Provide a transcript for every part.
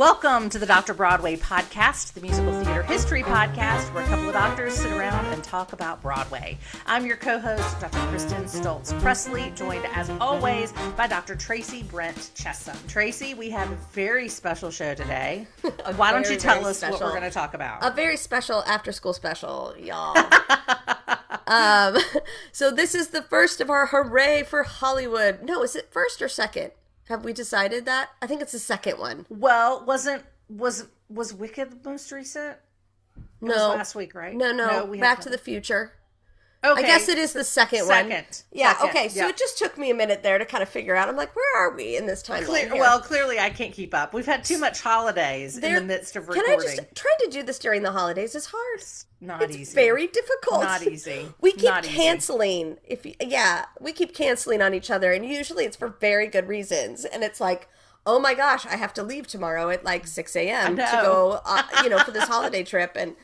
Welcome to the Dr. Broadway Podcast, the musical theater history podcast where a couple of doctors sit around and talk about Broadway. I'm your co-host, Dr. Kristin Stultz Pressley, joined as always by Dr. Tracey Brent-Chessum. Tracey, we have a very special show today. Why don't you tell us what we're going to talk about? A very special after-school special, y'all. So this is the first of our Hooray for Hollywood. No, is it first or second? Have we decided that? I think it's the second one. Well, was Wicked the most recent? It was last week, right? No, Back to the Future. Okay. I guess it is the second one. Yeah, second. Okay, so It just took me a minute there to kind of figure out. I'm like, where are we in this timeline? Well, clearly I can't keep up. We've had too much holidays in the midst of recording. Trying to do this during the holidays is hard. It's easy. Very difficult. Not easy. We keep canceling. We keep canceling on each other, and usually it's for very good reasons. And it's like, oh my gosh, I have to leave tomorrow at like 6 a.m. to go, for this holiday trip. And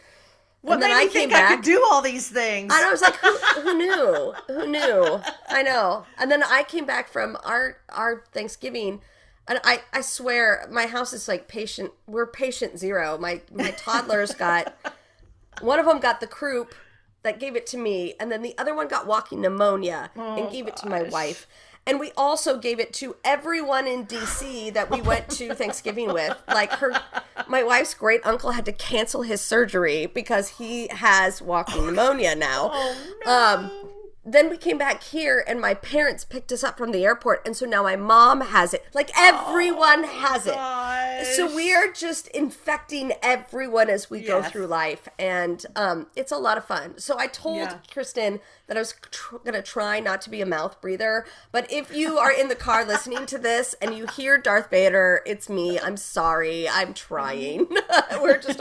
what made me think I could do all these things? And I was like, who knew? Who knew? I know. And then I came back from our Thanksgiving, and I swear my house is like we're patient zero. My toddlers one of them got the croup that gave it to me, and then the other one got walking pneumonia and gave it to my wife. And we also gave it to everyone in D.C. that we went to Thanksgiving with. Like my wife's great uncle had to cancel his surgery because he has walking pneumonia now. Oh, no. Then we came back here and my parents picked us up from the airport. And so now my mom has it. Like everyone has it. So we are just infecting everyone as we go through life. And it's a lot of fun. So I told Kristin that I was going to try not to be a mouth breather. But if you are in the car listening to this and you hear Darth Vader, it's me. I'm sorry. I'm trying. We're just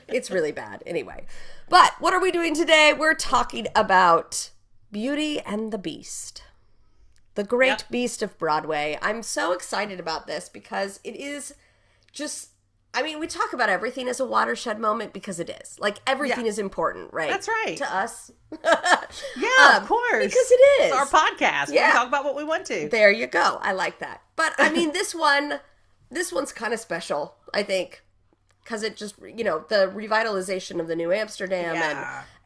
it's really bad. Anyway. But what are we doing today? We're talking about Beauty and the Beast. The great beast of Broadway. I'm so excited about this because it is just, we talk about everything as a watershed moment because it is. Like, everything is important, right? That's right. To us. Of course. Because it is. It's our podcast. Yeah. We talk about what we want to. There you go. I like that. But, this one's kind of special, I think. Because it just, the revitalization of the New Amsterdam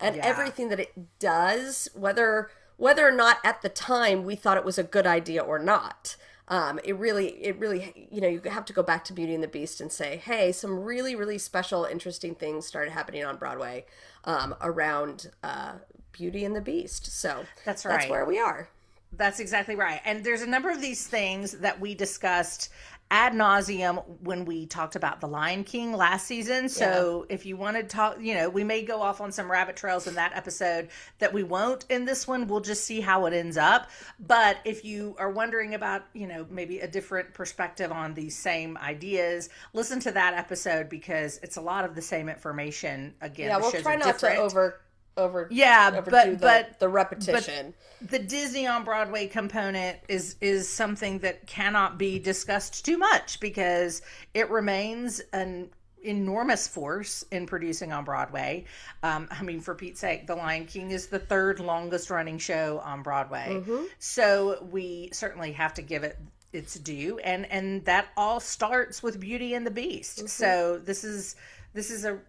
and everything that it does, whether or not at the time we thought it was a good idea or not. It really, you have to go back to Beauty and the Beast and say, hey, some really, really special, interesting things started happening on Broadway around Beauty and the Beast. So that's right. That's where we are. That's exactly right. And there's a number of these things that we discussed ad nauseum when we talked about The Lion King last season. So if you want to talk, we may go off on some rabbit trails in that episode that we won't in this one. We'll just see how it ends up. But if you are wondering about, maybe a different perspective on these same ideas, listen to that episode because it's a lot of the same information. Again, we'll try not to overdo the repetition. But the Disney on Broadway component is something that cannot be discussed too much because it remains an enormous force in producing on Broadway. For Pete's sake, The Lion King is the third longest running show on Broadway. Mm-hmm. So we certainly have to give it its due. And that all starts with Beauty and the Beast. Mm-hmm. So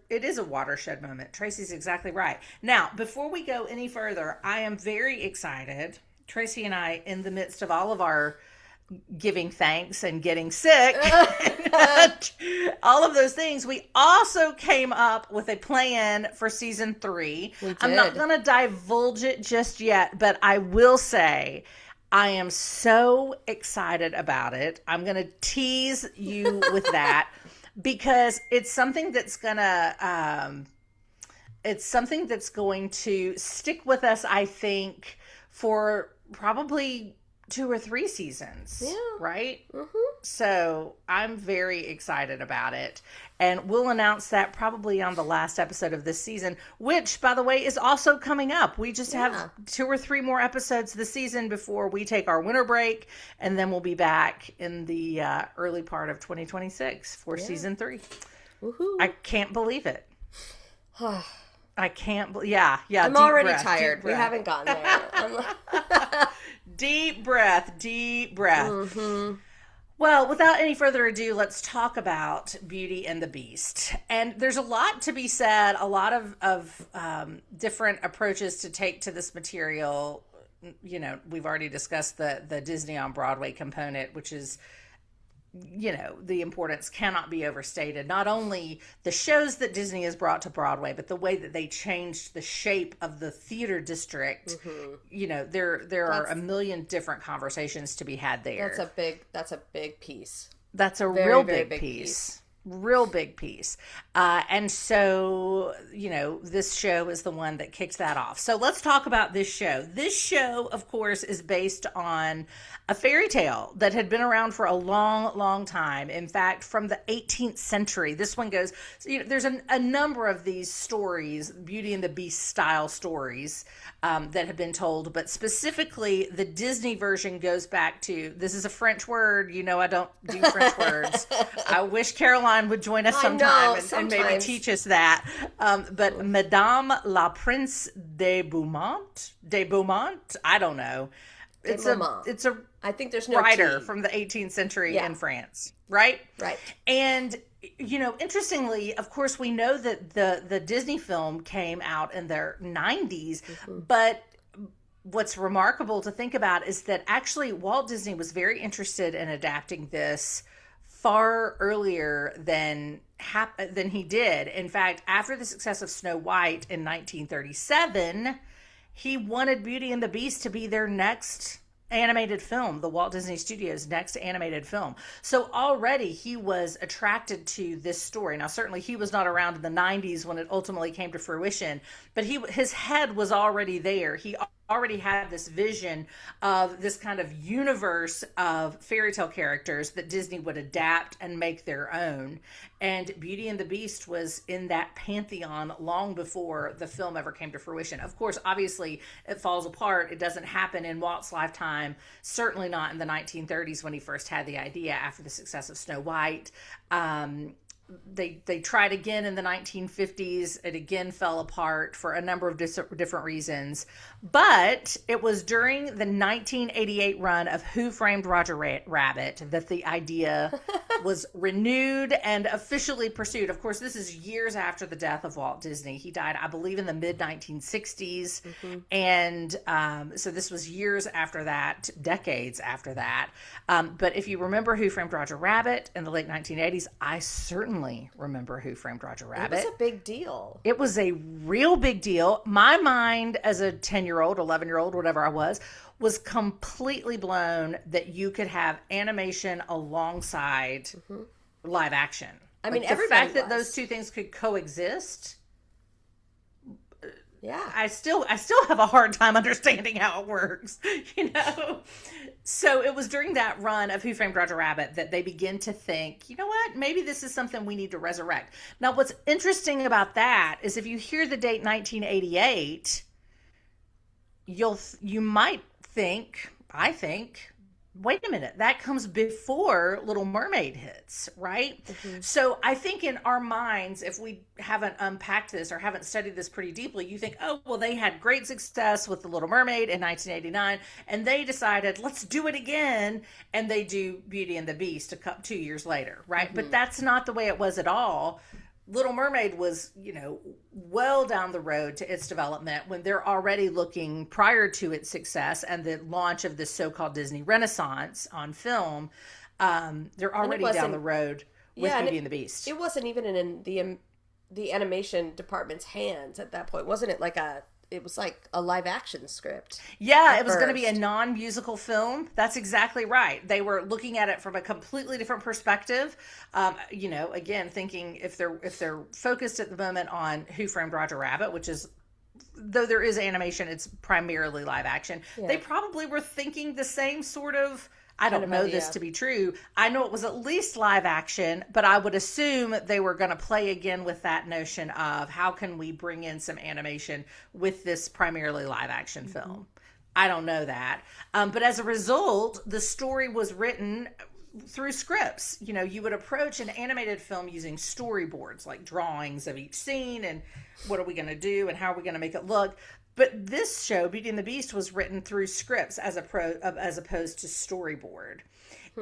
it is a watershed moment. Tracy's exactly right. Now, before we go any further, I am very excited. Tracey and I, in the midst of all of our giving thanks and getting sick, all of those things, we also came up with a plan for season 3. I'm not going to divulge it just yet, but I will say I am so excited about it. I'm going to tease you with that. Because it's something that's going to stick with us, I think, for probably 2 or 3 seasons. Yeah. Right? Mm-hmm. So I'm very excited about it. And we'll announce that probably on the last episode of this season, which, by the way, is also coming up. We just have 2 or 3 more episodes this season before we take our winter break. And then we'll be back in the early part of 2026 for season 3. Woohoo. I can't believe it. I can't believe, yeah. I'm already tired. We haven't gotten there. Deep breath. Mm-hmm. Well, without any further ado, let's talk about Beauty and the Beast. And there's a lot to be said, a lot of different approaches to take to this material. You know, we've already discussed the Disney on Broadway component, which is, you know, the importance cannot be overstated. Not only the shows that Disney has brought to Broadway, but the way that they changed the shape of the theater district. You know, there are a million different conversations to be had there. That's a big piece. That's a Very, real very big piece. Real big piece. And so, you know, this show is the one that kicks that off. So let's talk about this show. This show, of course, is based on a fairy tale that had been around for a long, long time. In fact, from the 18th century. This one goes, so, you know, there's a number of these stories, Beauty and the Beast style stories, that have been told, but specifically the Disney version goes back to, this is a French word, you know, I don't do French words. I wish Caroline would join us sometime and maybe teach us that. But Madame la Prince de Beaumont, I don't know. It's a I think there's no writer T. from the 18th century in France, right? Right. And, you know, interestingly, of course, we know that the Disney film came out in their 90s, but what's remarkable to think about is that actually Walt Disney was very interested in adapting this far earlier than he did. In fact, after the success of Snow White in 1937, he wanted Beauty and the Beast to be their next animated film, the Walt Disney Studios' next animated film. So already he was attracted to this story. Now, certainly he was not around in the 90s when it ultimately came to fruition, but his head was already there. He already had this vision of this kind of universe of fairy tale characters that Disney would adapt and make their own. And Beauty and the Beast was in that pantheon long before the film ever came to fruition. Of course, obviously, it falls apart. It doesn't happen in Walt's lifetime, certainly not in the 1930s when he first had the idea after the success of Snow White. They tried again in the 1950s. It again fell apart for a number of different reasons. But it was during the 1988 run of Who Framed Roger Rabbit that the idea was renewed and officially pursued. Of course, this is years after the death of Walt Disney. He died, I believe, in the mid-1960s. And so this was years after that, decades after that. But if you remember Who Framed Roger Rabbit in the late 1980s, I certainly remember Who Framed Roger Rabbit. It was a big deal. It was a real big deal. My mind as a 10-year-old, 11-year-old, whatever I was completely blown that you could have animation alongside live action. I mean, the fact that those two things could coexist. Yeah. I still have a hard time understanding how it works, you know? So it was during that run of Who Framed Roger Rabbit that they begin to think, you know what, maybe this is something we need to resurrect. Now, what's interesting about that is if you hear the date 1988, you might think, I think, wait a minute, that comes before Little Mermaid hits, right? So I think in our minds, if we haven't unpacked this or haven't studied this pretty deeply, you think, oh, well, they had great success with The Little Mermaid in 1989, and they decided, let's do it again, and they do Beauty and the Beast 2 years later, right? But that's not the way it was at all. Little Mermaid was, you know, well down the road to its development when they're already looking prior to its success and the launch of this so-called Disney Renaissance on film. They're already down the road with Beauty and the Beast. It wasn't even in the animation department's hands at that point. Wasn't it it was like a live action script? Yeah, it was going to be a non-musical film. That's exactly right. They were looking at it from a completely different perspective. You know, again, thinking if they're focused at the moment on Who Framed Roger Rabbit, which is, though there is animation, it's primarily live action. Yeah. They probably were thinking the same sort of, I don't know this to be true. I know it was at least live action, but I would assume they were going to play again with that notion of how can we bring in some animation with this primarily live action film. I don't know that. But as a result, the story was written through scripts. You know, you would approach an animated film using storyboards, like drawings of each scene and what are we going to do and how are we going to make it look. But this show, Beauty and the Beast, was written through scripts as opposed to storyboard.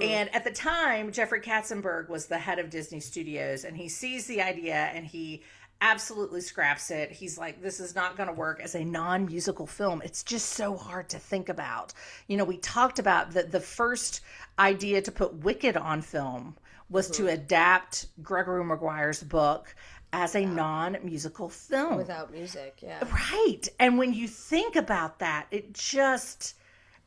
And at the time, Jeffrey Katzenberg was the head of Disney Studios, and he sees the idea and he absolutely scraps it. He's like, this is not going to work as a non-musical film. It's just so hard to think about. You know, we talked about the first idea to put Wicked on film was to adapt Gregory Maguire's book as a non-musical film. Without music, yeah. Right. And when you think about that, it just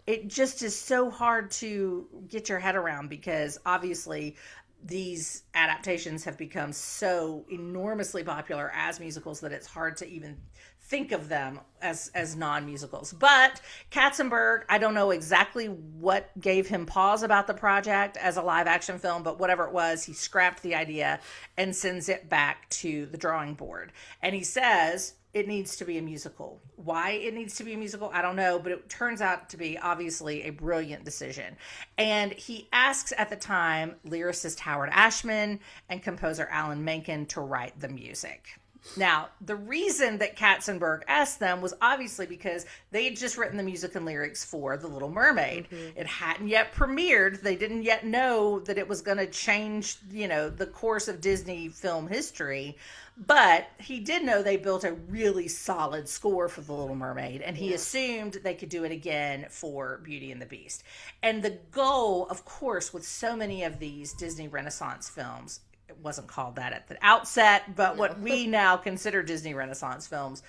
is so hard to get your head around, because obviously these adaptations have become so enormously popular as musicals that it's hard to even think of them as non-musicals. But Katzenberg, I don't know exactly what gave him pause about the project as a live action film, but whatever it was, he scrapped the idea and sends it back to the drawing board. And he says it needs to be a musical. Why it needs to be a musical, I don't know, but it turns out to be obviously a brilliant decision. And he asks at the time lyricist Howard Ashman and composer Alan Menken to write the music. Now, the reason that Katzenberg asked them was obviously because they had just written the music and lyrics for The Little Mermaid. Mm-hmm. It hadn't yet premiered. They didn't yet know that it was going to change, you know, the course of Disney film history. But he did know they built a really solid score for The Little Mermaid, and he assumed they could do it again for Beauty and the Beast. And the goal, of course, with so many of these Disney Renaissance films, it wasn't called that at the outset, but what we now consider Disney Renaissance films,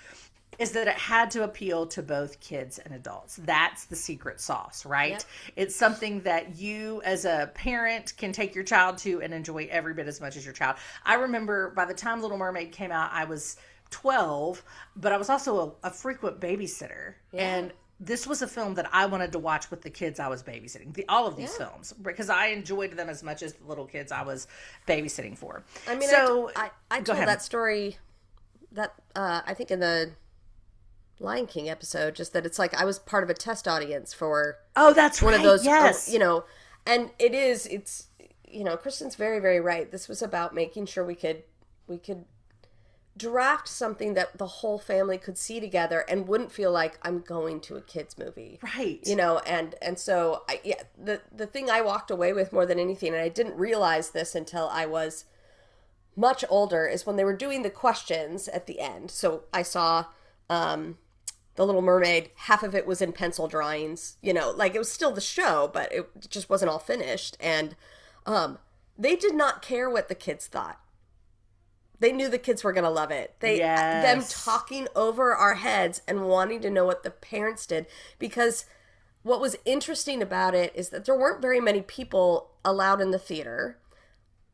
is that it had to appeal to both kids and adults. That's the secret sauce, right? Yep. It's something that you as a parent can take your child to and enjoy every bit as much as your child. I remember by the time Little Mermaid came out, I was 12, but I was also a frequent babysitter. Yeah. And this was a film that I wanted to watch with the kids I was babysitting. All of these films, because I enjoyed them as much as the little kids I was babysitting for. I mean, so I told that story that I think in the Lion King episode, just that it's like I was part of a test audience for that's one right. of those, yes. You know, and it's you know, Kristin's very, very right. This was about making sure we could draft something that the whole family could see together and wouldn't feel like I'm going to a kids movie. Right. You know, and so the thing I walked away with more than anything, and I didn't realize this until I was much older, is when they were doing the questions at the end. So I saw The Little Mermaid, half of it was in pencil drawings, you know, like it was still the show, but it just wasn't all finished. And they did not care what the kids thought. They knew the kids were going to love it. Them talking over our heads and wanting to know what the parents did. Because what was interesting about it is that there weren't very many people allowed in the theater.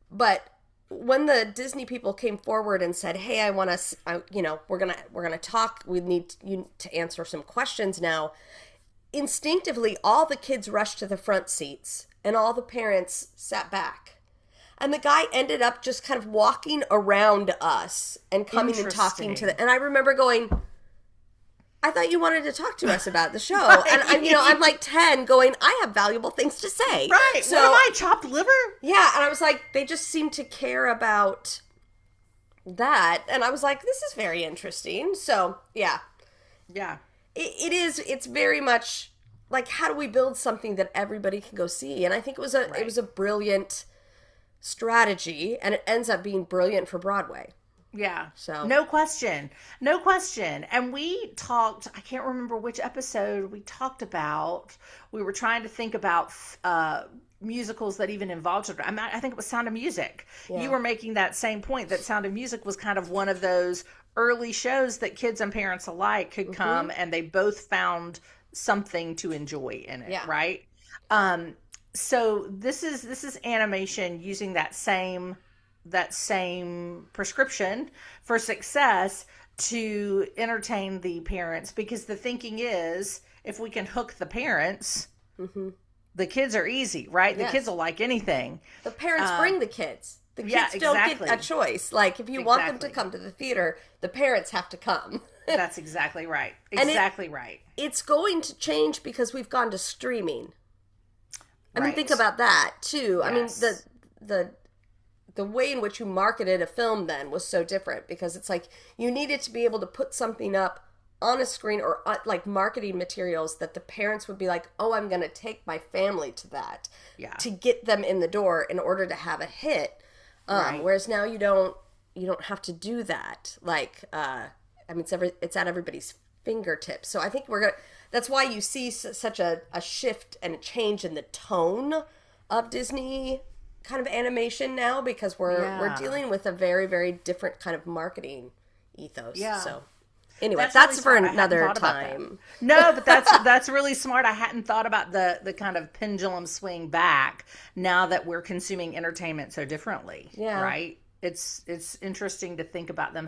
But when the Disney people came forward and said, "Hey, I want us, you know, we're gonna talk. We need you to answer some questions now," instinctively, all the kids rushed to the front seats and all the parents sat back. And the guy ended up just kind of walking around us and coming and talking to them. And I remember going, I thought you wanted to talk to us about the show. Right. And I'm like 10 going, I have valuable things to say. Right. So, what am I, chopped liver? Yeah. And I was like, they just seem to care about that. And I was like, this is very interesting. So, yeah. Yeah. It's very much like, how do we build something that everybody can go see? And I think it was a brilliant strategy, and it ends up being brilliant for Broadway. Yeah. So no question. And we talked, I can't remember which episode we talked about. We were trying to think about musicals that even involved children. I think it was Sound of Music. Yeah. You were making that same point, that Sound of Music was kind of one of those early shows that kids and parents alike could come and they both found something to enjoy in it, right? So this is animation using that same prescription for success to entertain the parents, because the thinking is, if we can hook the parents, the kids are easy, right? The kids will like anything. The parents bring the kids. The kids don't get a choice. Like, if you want them to come to the theater, the parents have to come. That's exactly right. Exactly right. It's going to change because we've gone to streaming. I mean, think about that too. Yes. I mean, the way in which you marketed a film then was so different, because it's like you needed to be able to put something up on a screen or like marketing materials that the parents would be like, oh, I'm going to take my family to that to get them in the door in order to have a hit. Right. Whereas now you don't have to do that. Like, I mean, it's at everybody's fingertips. So I think that's why you see such a shift and a change in the tone of Disney kind of animation now, because we're dealing with a very, very different kind of marketing ethos. Yeah. So anyway, that's really for another time. No, but that's really smart. I hadn't thought about the kind of pendulum swing back now that we're consuming entertainment so differently. Yeah. Right? It's interesting to think about them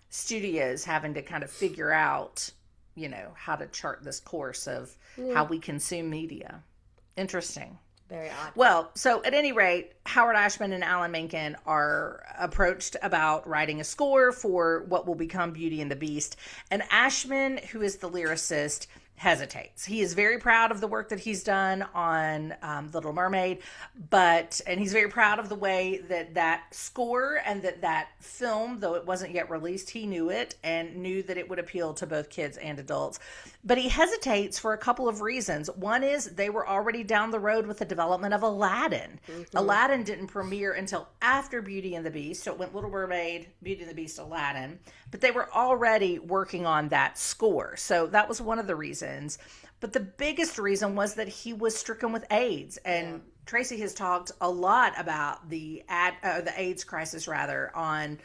studios having to kind of figure out, how to chart this course of how we consume media. Interesting. Very odd. Well, so at any rate, Howard Ashman and Alan Menken are approached about writing a score for what will become Beauty and the Beast. And Ashman, who is the lyricist, hesitates. He is very proud of the work that he's done on Little Mermaid, and he's very proud of the way that score and that film, though it wasn't yet released, he knew it and knew that it would appeal to both kids and adults. But he hesitates for a couple of reasons. One is they were already down the road with the development of Aladdin. Mm-hmm. Aladdin didn't premiere until after Beauty and the Beast, so it went Little Mermaid, Beauty and the Beast, Aladdin. But they were already working on that score, so that was one of the reasons. But the biggest reason was that he was stricken with AIDS, and Tracey has talked a lot about the AIDS crisis, and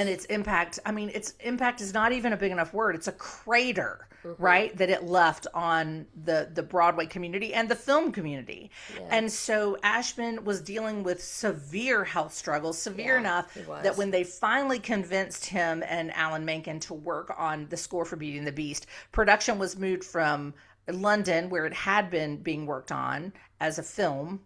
its impact. I mean, its impact is not even a big enough word. It's a crater, right, that it left on the Broadway community and the film community. Yeah. And so Ashman was dealing with severe health struggles, severe enough that when they finally convinced him and Alan Menken to work on the score for Beauty and the Beast, production was moved from London, where it had been being worked on as a film,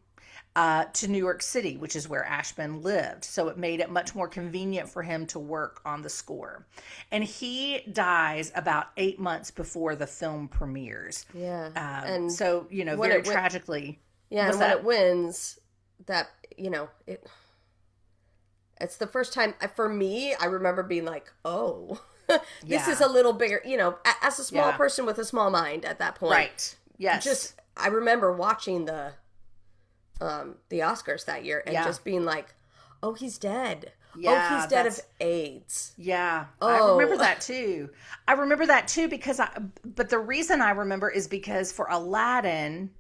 to New York City, which is where Ashman lived. So it made it much more convenient for him to work on the score. And he dies about 8 months before the film premieres. Yeah. And so, very tragically. Yeah, and when it wins, it's the first time, for me, I remember being like, oh, this is a little bigger, as a small person with a small mind at that point. Right. Yes. I remember watching the Oscars that year and just being like, oh, he's dead. Yeah, oh, he's dead of AIDS. Yeah. Oh. I remember that too but the reason I remember is because for Aladdin,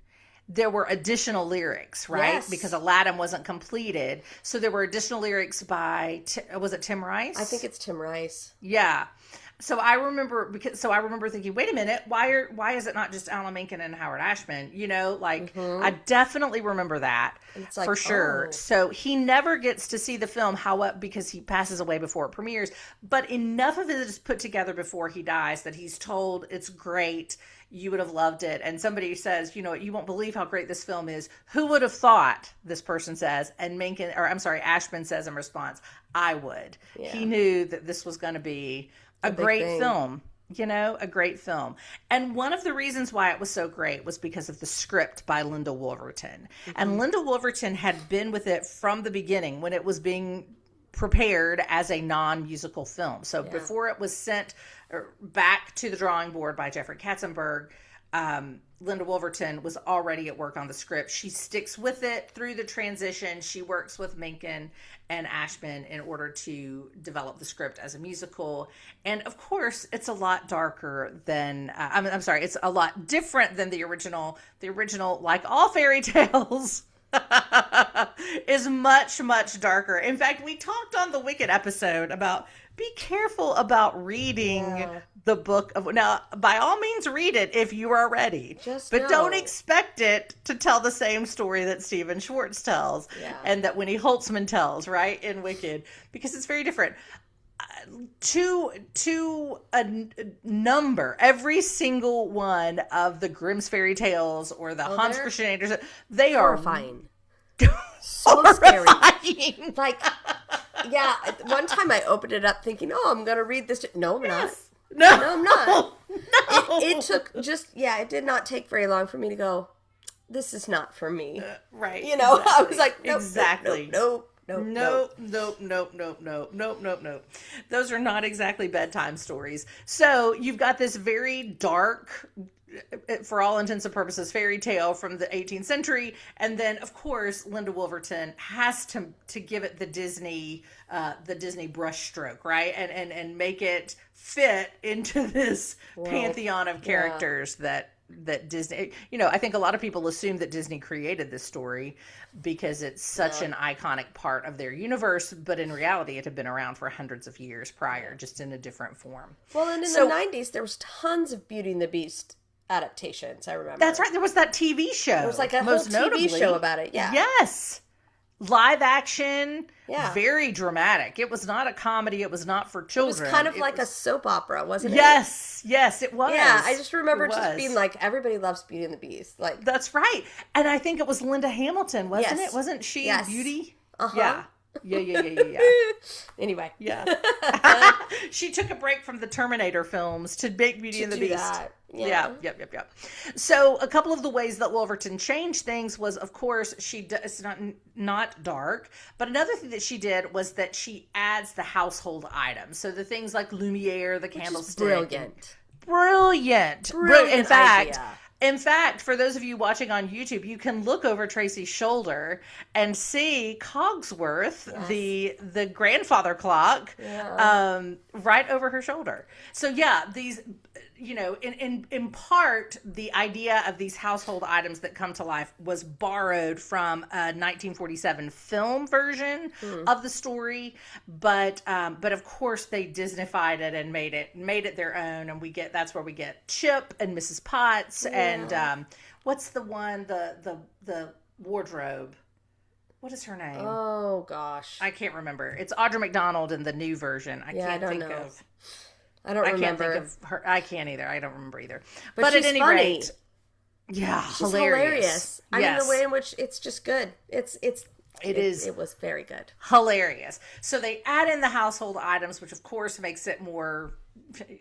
there were additional lyrics, right? Yes. Because Aladdin wasn't completed. So there were additional lyrics by, was it Tim Rice? I think it's Tim Rice. Yeah. So I remember thinking, wait a minute, why is it not just Alan Menken and Howard Ashman? I definitely remember that for sure. Oh. So he never gets to see the film, because he passes away before it premieres. But enough of it is put together before he dies that he's told it's great. You would have loved it. And somebody says, you won't believe how great this film is. Who would have thought, this person says, and Ashman says in response, I would. Yeah. He knew that this was going to be a great film, a great film. And one of the reasons why it was so great was because of the script by Linda Wolverton. Mm-hmm. And Linda Wolverton had been with it from the beginning when it was being prepared as a non-musical film. So before it was sent back to the drawing board by Jeffrey Katzenberg, Linda Wolverton was already at work on the script. She sticks with it through the transition. She works with Menken and Ashman in order to develop the script as a musical. And of course, it's a lot darker than, it's a lot different than the original. The original, like all fairy tales, is much, much darker. In fact, we talked on the Wicked episode about be careful about reading the book of, now, by all means read it if you are ready, but don't expect it to tell the same story that Stephen Schwartz tells and that Winnie Holtzman tells, right, in Wicked, because it's very different. To a number, every single one of the Grimm's fairy tales or the Hans Christian Andersen, they are horrifying. So scary. Like, one time I opened it up thinking, oh, I'm going to read this. No, I'm not. No, I'm not. No. It took it did not take very long for me to go, this is not for me. Right. Exactly. I was like, nope, exactly. Nope. Nope. Those are not exactly bedtime stories. So you've got this very dark, for all intents and purposes, fairy tale from the 18th century, and then of course Linda Wolverton has to give it the Disney brushstroke, right, and make it fit into this pantheon of characters that Disney, I think a lot of people assume that Disney created this story because it's such an iconic part of their universe, but in reality it had been around for hundreds of years prior, just in a different form. Well, and in the 90s there was tons of Beauty and the Beast adaptations, I remember. That's right, there was that TV show. There was like a whole TV show about it, yeah. Yes. Live action, very dramatic. It was not a comedy. It was not for children. It was kind of like a soap opera, wasn't it? Yes, it was. Yeah, I just remember just being like, everybody loves Beauty and the Beast. Like, that's right. And I think it was Linda Hamilton, wasn't it? Wasn't she Beauty? Uh-huh. Yeah. Anyway. Yeah. She took a break from the Terminator films to make Beauty and the Beast. That. Yeah. Yep. So a couple of the ways that Wolverton changed things was, of course, it's not dark, but another thing that she did was that she adds the household items. So the things like Lumiere, the candlestick. Brilliant. In fact, for those of you watching on YouTube, you can look over Tracey's shoulder and see Cogsworth, the grandfather clock, right over her shoulder. So these, in part, the idea of these household items that come to life was borrowed from a 1947 film version of the story, but of course they Disneyfied it and made it their own, and that's where we get Chip and Mrs. Potts and what's the one, the wardrobe. What is her name? Oh gosh, I can't remember. It's Audra McDonald in the new version. I can't think of. I don't remember. I can't think of her. I can't either. I don't remember either. But at any rate, she's hilarious. I mean, the way in which it's just good. It was very good. Hilarious. So they add in the household items, which of course makes it more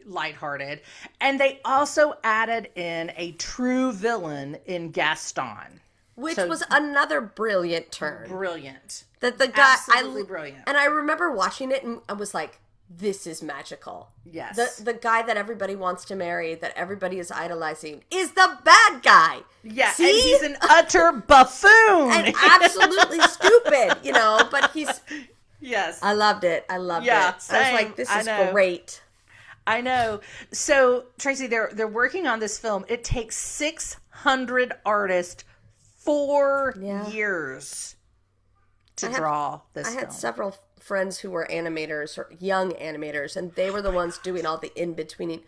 lighthearted. And they also added in a true villain in Gaston. Which was another brilliant turn. Brilliant. That the guy, absolutely brilliant. And I remember watching it and I was like, this is magical. Yes. The guy that everybody wants to marry, that everybody is idolizing, is the bad guy. Yeah, see? And he's an utter buffoon. And absolutely stupid, but he's... Yes. I loved it. Same. I was like, this is great. I know. So, Tracey, they're working on this film. It takes 600 artists 4 years to draw this film. I had several friends who were animators or young animators, and they were the ones doing all the in-betweening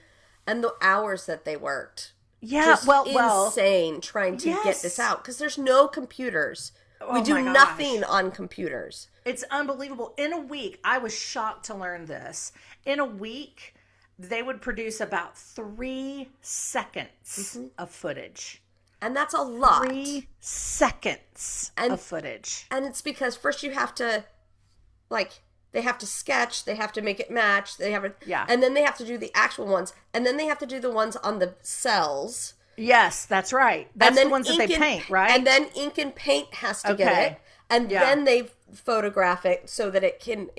and the hours that they worked. Yeah, just insane trying to get this out because there's no computers. We do nothing on computers. It's unbelievable. In a week, I was shocked to learn this. In a week, they would produce about 3 seconds of footage. And that's a lot. 3 seconds of footage. And it's because first you have to, they have to sketch, they have to make it match, and then they have to do the actual ones, and then they have to do the ones on the cells. Yes, that's right. That's the ones that they paint, right? And then ink and paint has to get it, and then they photograph it so that it can,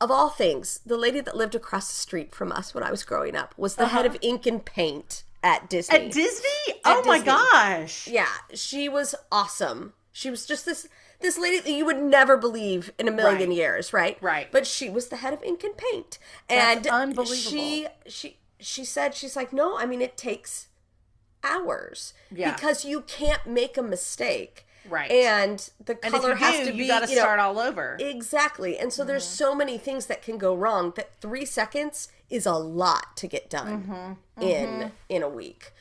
Of all things, the lady that lived across the street from us when I was growing up was the head of ink and paint at Disney. At Disney? My gosh. Yeah, she was awesome. She was just this lady that you would never believe in a million years, right? Right. But she was the head of ink and paint. That's unbelievable. She said, she's like, no, I mean, it takes hours. Yeah. Because you can't make a mistake. Right. And the color has to be, you got to start all over. Exactly. And so there's so many things that can go wrong that 3 seconds is a lot to get done in a week.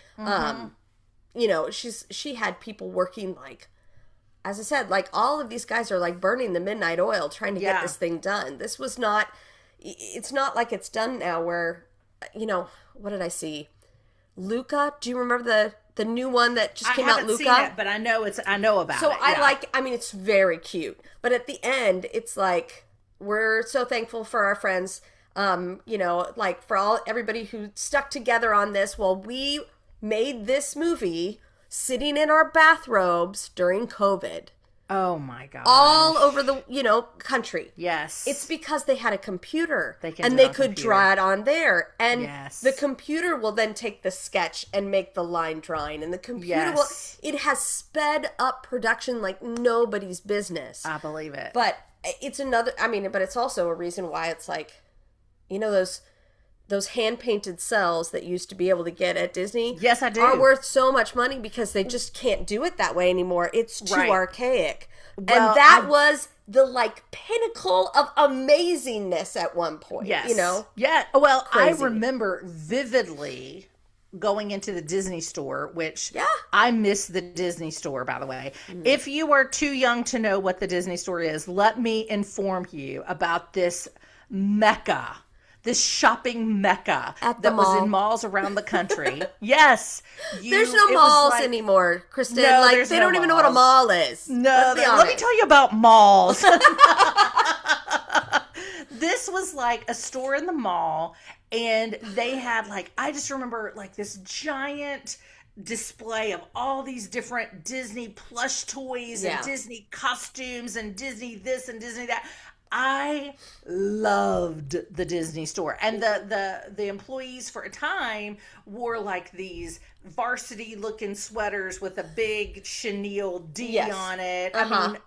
She had people working as I said, all of these guys are burning the midnight oil trying to get this thing done. This was not, it's not like it's done now where, what did I see? Luca, do you remember the new one that just came out, Luca? I haven't seen it, but I know about it. So it's very cute. But at the end, it's we're so thankful for our friends, for everybody who stuck together on this while we made this movie sitting in our bathrobes during COVID. Oh my God. All over the, country. Yes. It's because they had a computer. They could draw it on there. And the computer will then take the sketch and make the line drawing. And the computer it has sped up production like nobody's business. I believe it. But it's but it's also a reason why it's like, those hand-painted cells that used to be able to get at Disney. Yes, I do. Are worth so much money because they just can't do it that way anymore. It's too archaic. Well, and that was the pinnacle of amazingness at one point. Yes. Yeah. Well, Crazy. I remember vividly going into the Disney store, which I miss the Disney store, by the way. If you are too young to know what the Disney store is, let me inform you about this mecca. This shopping mecca that was in malls around the country. Yes. There's no malls anymore, Kristin. No, they don't even know what a mall is. No, let me tell you about malls. This was like a store in the mall, and they had I just remember this giant display of all these different Disney plush toys and Disney costumes and Disney this and Disney that. I loved the Disney store, and the employees for a time wore these varsity looking sweaters with a big chenille D on it. I mean,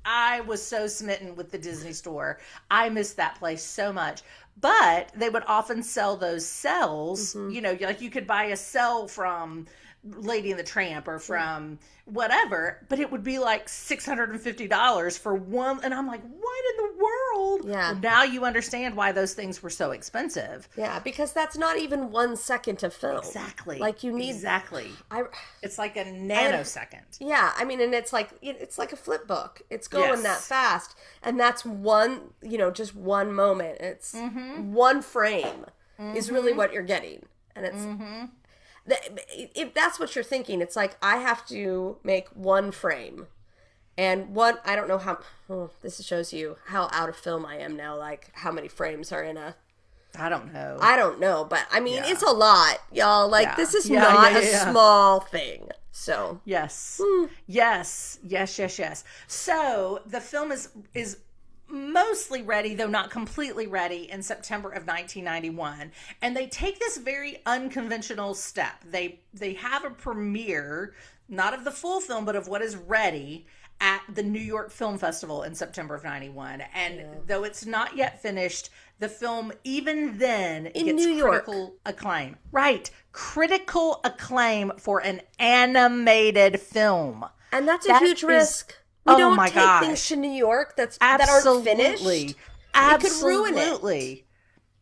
I was so smitten with the Disney store. I missed that place so much. But they would often sell those cells. You could buy a cell from Lady and the Tramp or from whatever, but it would be $650 for one. And I'm like, what in the world? Yeah. Well, now you understand why those things were so expensive. Yeah, because that's not even 1 second of film. Exactly. You need it's like a nanosecond. Yeah, I mean, and it's like a flip book. It's going that fast, and that's one, just one moment. It's one frame is really what you're getting, and it's. If that's what you're thinking, it's I have to make one frame. And I don't know how, this shows you how out of film I am now, how many frames are in a... I don't know. But I mean, it's a lot, y'all. This is not a small thing. So. Yes. Yes. So the film is mostly ready, though not completely ready, in September of 1991. And they take this very unconventional step. They have a premiere, not of the full film, but of what is ready at the New York Film Festival in September of 91. And though it's not yet finished, the film even then gets critical acclaim. Right. Critical acclaim for an animated film. And that's a huge risk. We don't take things to New York that aren't finished. It could ruin it.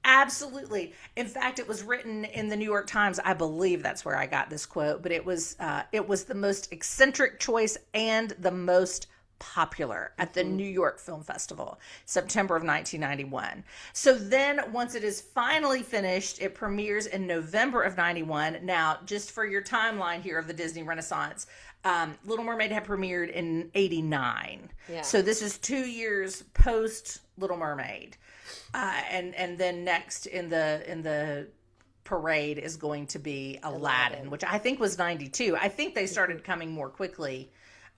Absolutely. In fact, it was written in the New York Times. I believe that's where I got this quote, but it was the most eccentric choice and the most popular at the New York Film Festival, September of 1991. So then once it is finally finished, it premieres in November of 91. Now, just for your timeline here of the Disney Renaissance, Little Mermaid had premiered in 89. Yeah. So this is 2 years post Little Mermaid. And then next in the parade is going to be Aladdin, which I think was 92. I think they started coming more quickly.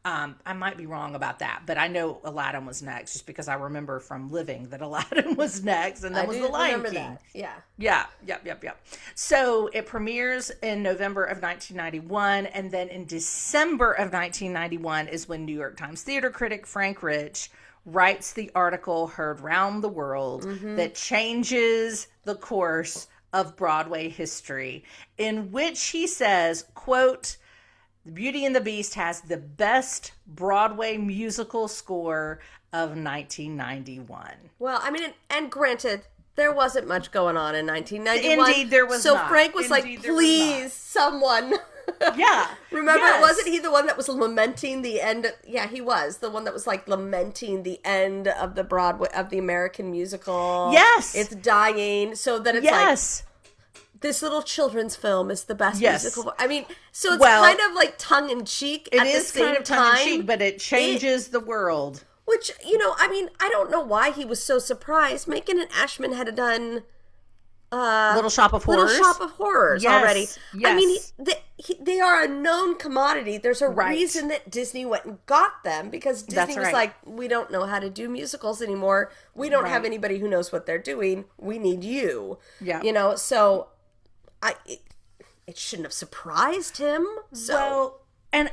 I might be wrong about that, but I know Aladdin was next just because I remember from living that Aladdin was next, and then was The Lion King. That. Yeah. Yep. So it premieres in November of 1991, and then in December of 1991 is when New York Times theater critic Frank Rich writes the article heard round the world that changes the course of Broadway history, in which he says, quote, "The Beauty and the Beast has the best Broadway musical score of 1991. Well, I mean, and granted, there wasn't much going on in 1991. Indeed, there was not. So Frank was please, someone. Yeah. Remember, wasn't he the one that was lamenting the end? Yeah, he was the one that was lamenting the end of the Broadway, of the American musical. Yes. It's dying. So that it's this little children's film is the best musical. I mean, so it's kind of tongue-in-cheek at the same time. It is kind of tongue-in-cheek, but it changes the world. Which, I mean, I don't know why he was so surprised. Macon and Ashman had done Little Shop of Horrors. Little Shop of Horrors already. Yes. I mean, they are a known commodity. There's a reason that Disney went and got them, because Disney was like, we don't know how to do musicals anymore. We don't have anybody who knows what they're doing. We need you. Yeah. You know, so it shouldn't have surprised him. So. Well, and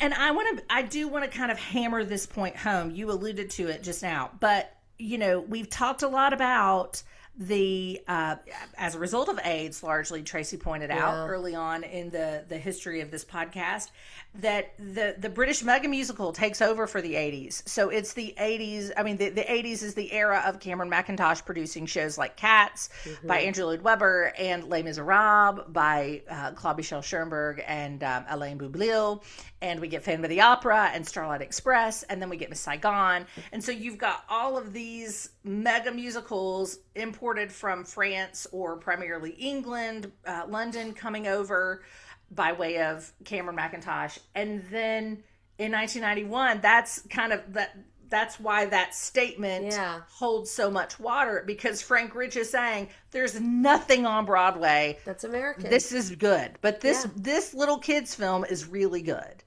I do want to kind of hammer this point home. You alluded to it just now, but you know, we've talked a lot about the as a result of AIDS, largely, Tracey pointed out early on in the history of this podcast, that the British mega musical takes over for the 80s. So it's the 80s. I mean, the 80s is the era of Cameron Mackintosh producing shows like Cats by Andrew Lloyd Webber and Les Miserables by Claude Michel Schoenberg and Alain Boublil. And we get Phantom of the Opera and Starlight Express, and then we get Miss Saigon. And so you've got all of these mega musicals imported from France or primarily England, London, coming over by way of Cameron Mackintosh. And then in 1991, that's why that statement holds so much water, because Frank Rich is saying there's nothing on Broadway that's American. This is good, but this little kids film is really good.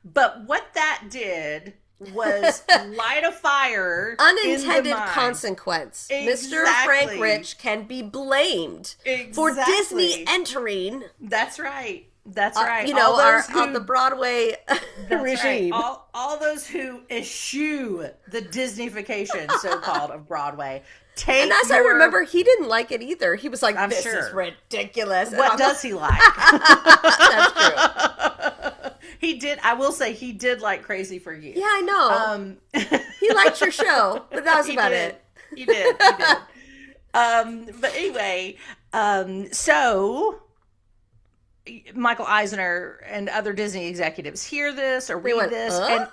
But what that did was light a fire. Unintended consequence. Exactly. Mr. Frank Rich can be blamed for Disney entering. That's right. That's right. You know, on the Broadway regime. Right. All those who eschew the Disneyfication, so-called, of Broadway. And as I remember, he didn't like it either. He was like, this is ridiculous. What does he like? That's true. He did. I will say he did like Crazy for You. Yeah, I know. He liked your show, but that was about it. He did. But anyway, so Michael Eisner and other Disney executives hear this or read this, and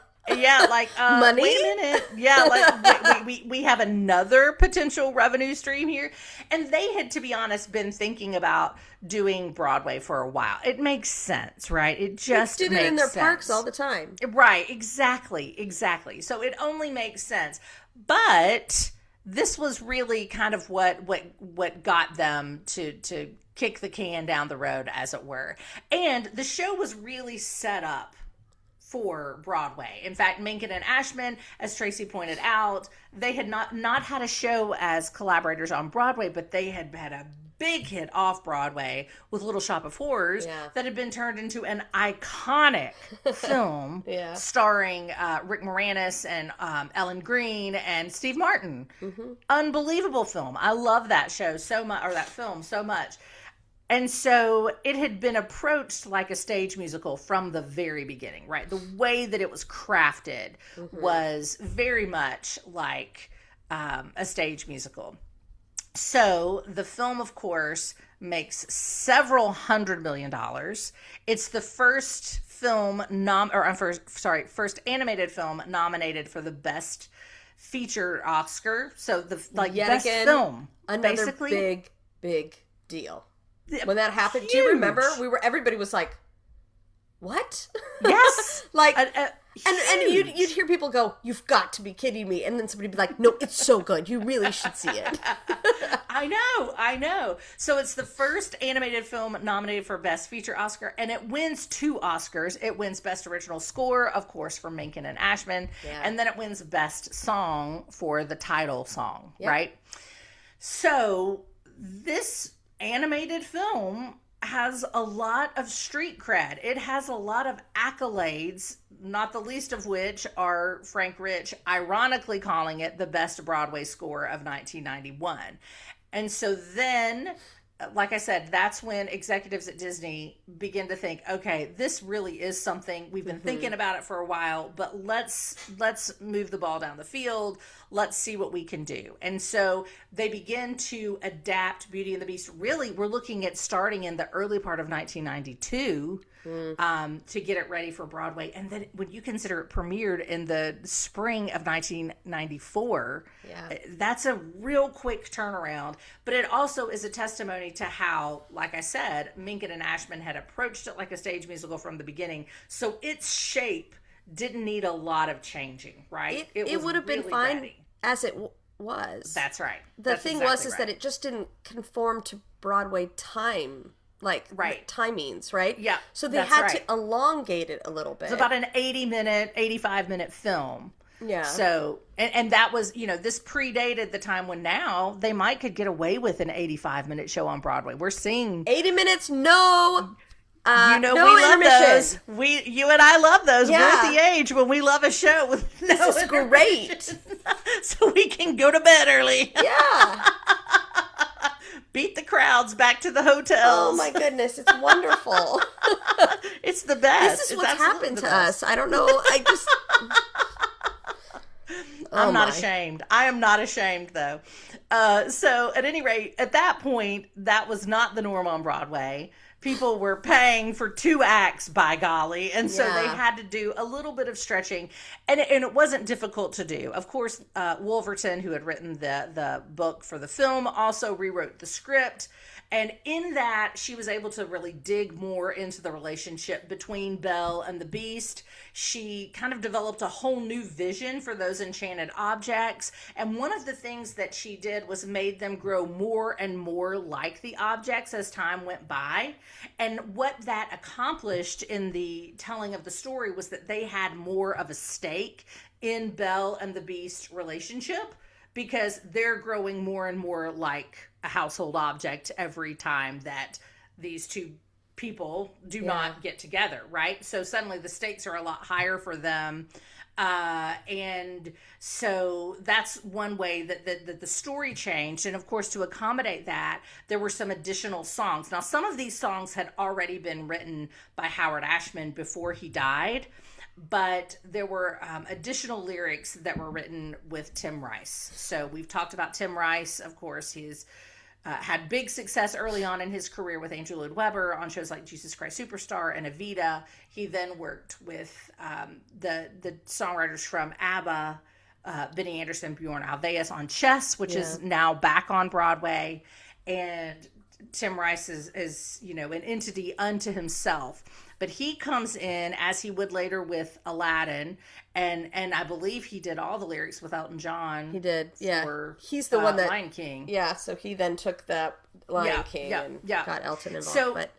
like, money? Wait a minute. Yeah, like we have another potential revenue stream here. And they had, to be honest, been thinking about doing Broadway for a while. It makes sense, right? It just makes sense. They did it in their parks all the time. Right, exactly. So it only makes sense. But this was really kind of what got them to kick the can down the road, as it were. And the show was really set up for Broadway. In fact, Menken and Ashman, as Tracey pointed out, they had not had a show as collaborators on Broadway, but they had had a big hit off Broadway with Little Shop of Horrors that had been turned into an iconic film starring Rick Moranis and Ellen Greene and Steve Martin. Unbelievable film. I love that show so much, or that film so much. And so it had been approached like a stage musical from the very beginning, right? The way that it was crafted was very much like a stage musical. So the film, of course, makes several $100 million. It's the first film first animated film nominated for the Best Feature Oscar. So the best film. Another big deal. When that happened, huge. Do you remember? Everybody was like, "What?" Yes, like, and you'd hear people go, "You've got to be kidding me!" And then somebody'd be like, "No, it's so good. You really should see it." I know. So it's the first animated film nominated for Best Feature Oscar, and it wins 2 Oscars. It wins Best Original Score, of course, from Menken and Ashman, and then it wins Best Song for the title song, right? So this animated film has a lot of street cred. It has a lot of accolades, not the least of which are Frank Rich ironically calling it the best Broadway score of 1991. And so then, like I said, that's when executives at Disney begin to think, okay, this really is something. We've been thinking about it for a while, but let's move the ball down the field. Let's see what we can do. And so they begin to adapt Beauty and the Beast. Really, we're looking at starting in the early part of 1992 to get it ready for Broadway. And then when you consider it premiered in the spring of 1994, that's a real quick turnaround. But it also is a testimony to how, like I said, Menken and Ashman had approached it like a stage musical from the beginning. So its shape didn't need a lot of changing, right? It would have been fine as it was. That's right. The thing was that it just didn't conform to Broadway time, timings, right? Yeah. So they had to elongate it a little bit. It's about an 85-minute film. Yeah. So, and that was, this predated the time when now they could get away with an 85-minute show on Broadway. We're seeing 80 minutes, no we love those. You and I love those. Yeah. We're at the age when we love a show with no This is great. So we can go to bed early. Yeah. Beat the crowds back to the hotels. Oh my goodness, it's wonderful. It's the best. This is what's happened to us. I don't know. I'm not ashamed. I am not ashamed, though. So, at any rate, at that point, that was not the norm on Broadway. People were paying for 2 acts, by golly. And so they had to do a little bit of stretching. And it wasn't difficult to do. Of course, Wolverton, who had written the book for the film, also rewrote the script. And in that, she was able to really dig more into the relationship between Belle and the Beast. She kind of developed a whole new vision for those enchanted objects. And one of the things that she did was made them grow more and more like the objects as time went by. And what that accomplished in the telling of the story was that they had more of a stake in Belle and the Beast relationship, because they're growing more and more like a household object every time that these two people do not get together, right? So suddenly the stakes are a lot higher for them. And so that's one way that the story changed. And of course, to accommodate that, there were some additional songs. Now, some of these songs had already been written by Howard Ashman before he died, but there were additional lyrics that were written with Tim Rice. So we've talked about Tim Rice. Of course, he's had big success early on in his career with Andrew Lloyd Webber on shows like Jesus Christ Superstar and Evita. He then worked with the songwriters from ABBA, Benny Andersson, Bjorn Ulvaeus on Chess, which is now back on Broadway. And Tim Rice is an entity unto himself. But he comes in, as he would later with Aladdin, and I believe he did all the lyrics with Elton John. He did, for, he's the one that Lion King. Yeah, so he then took the Lion King and got Elton involved.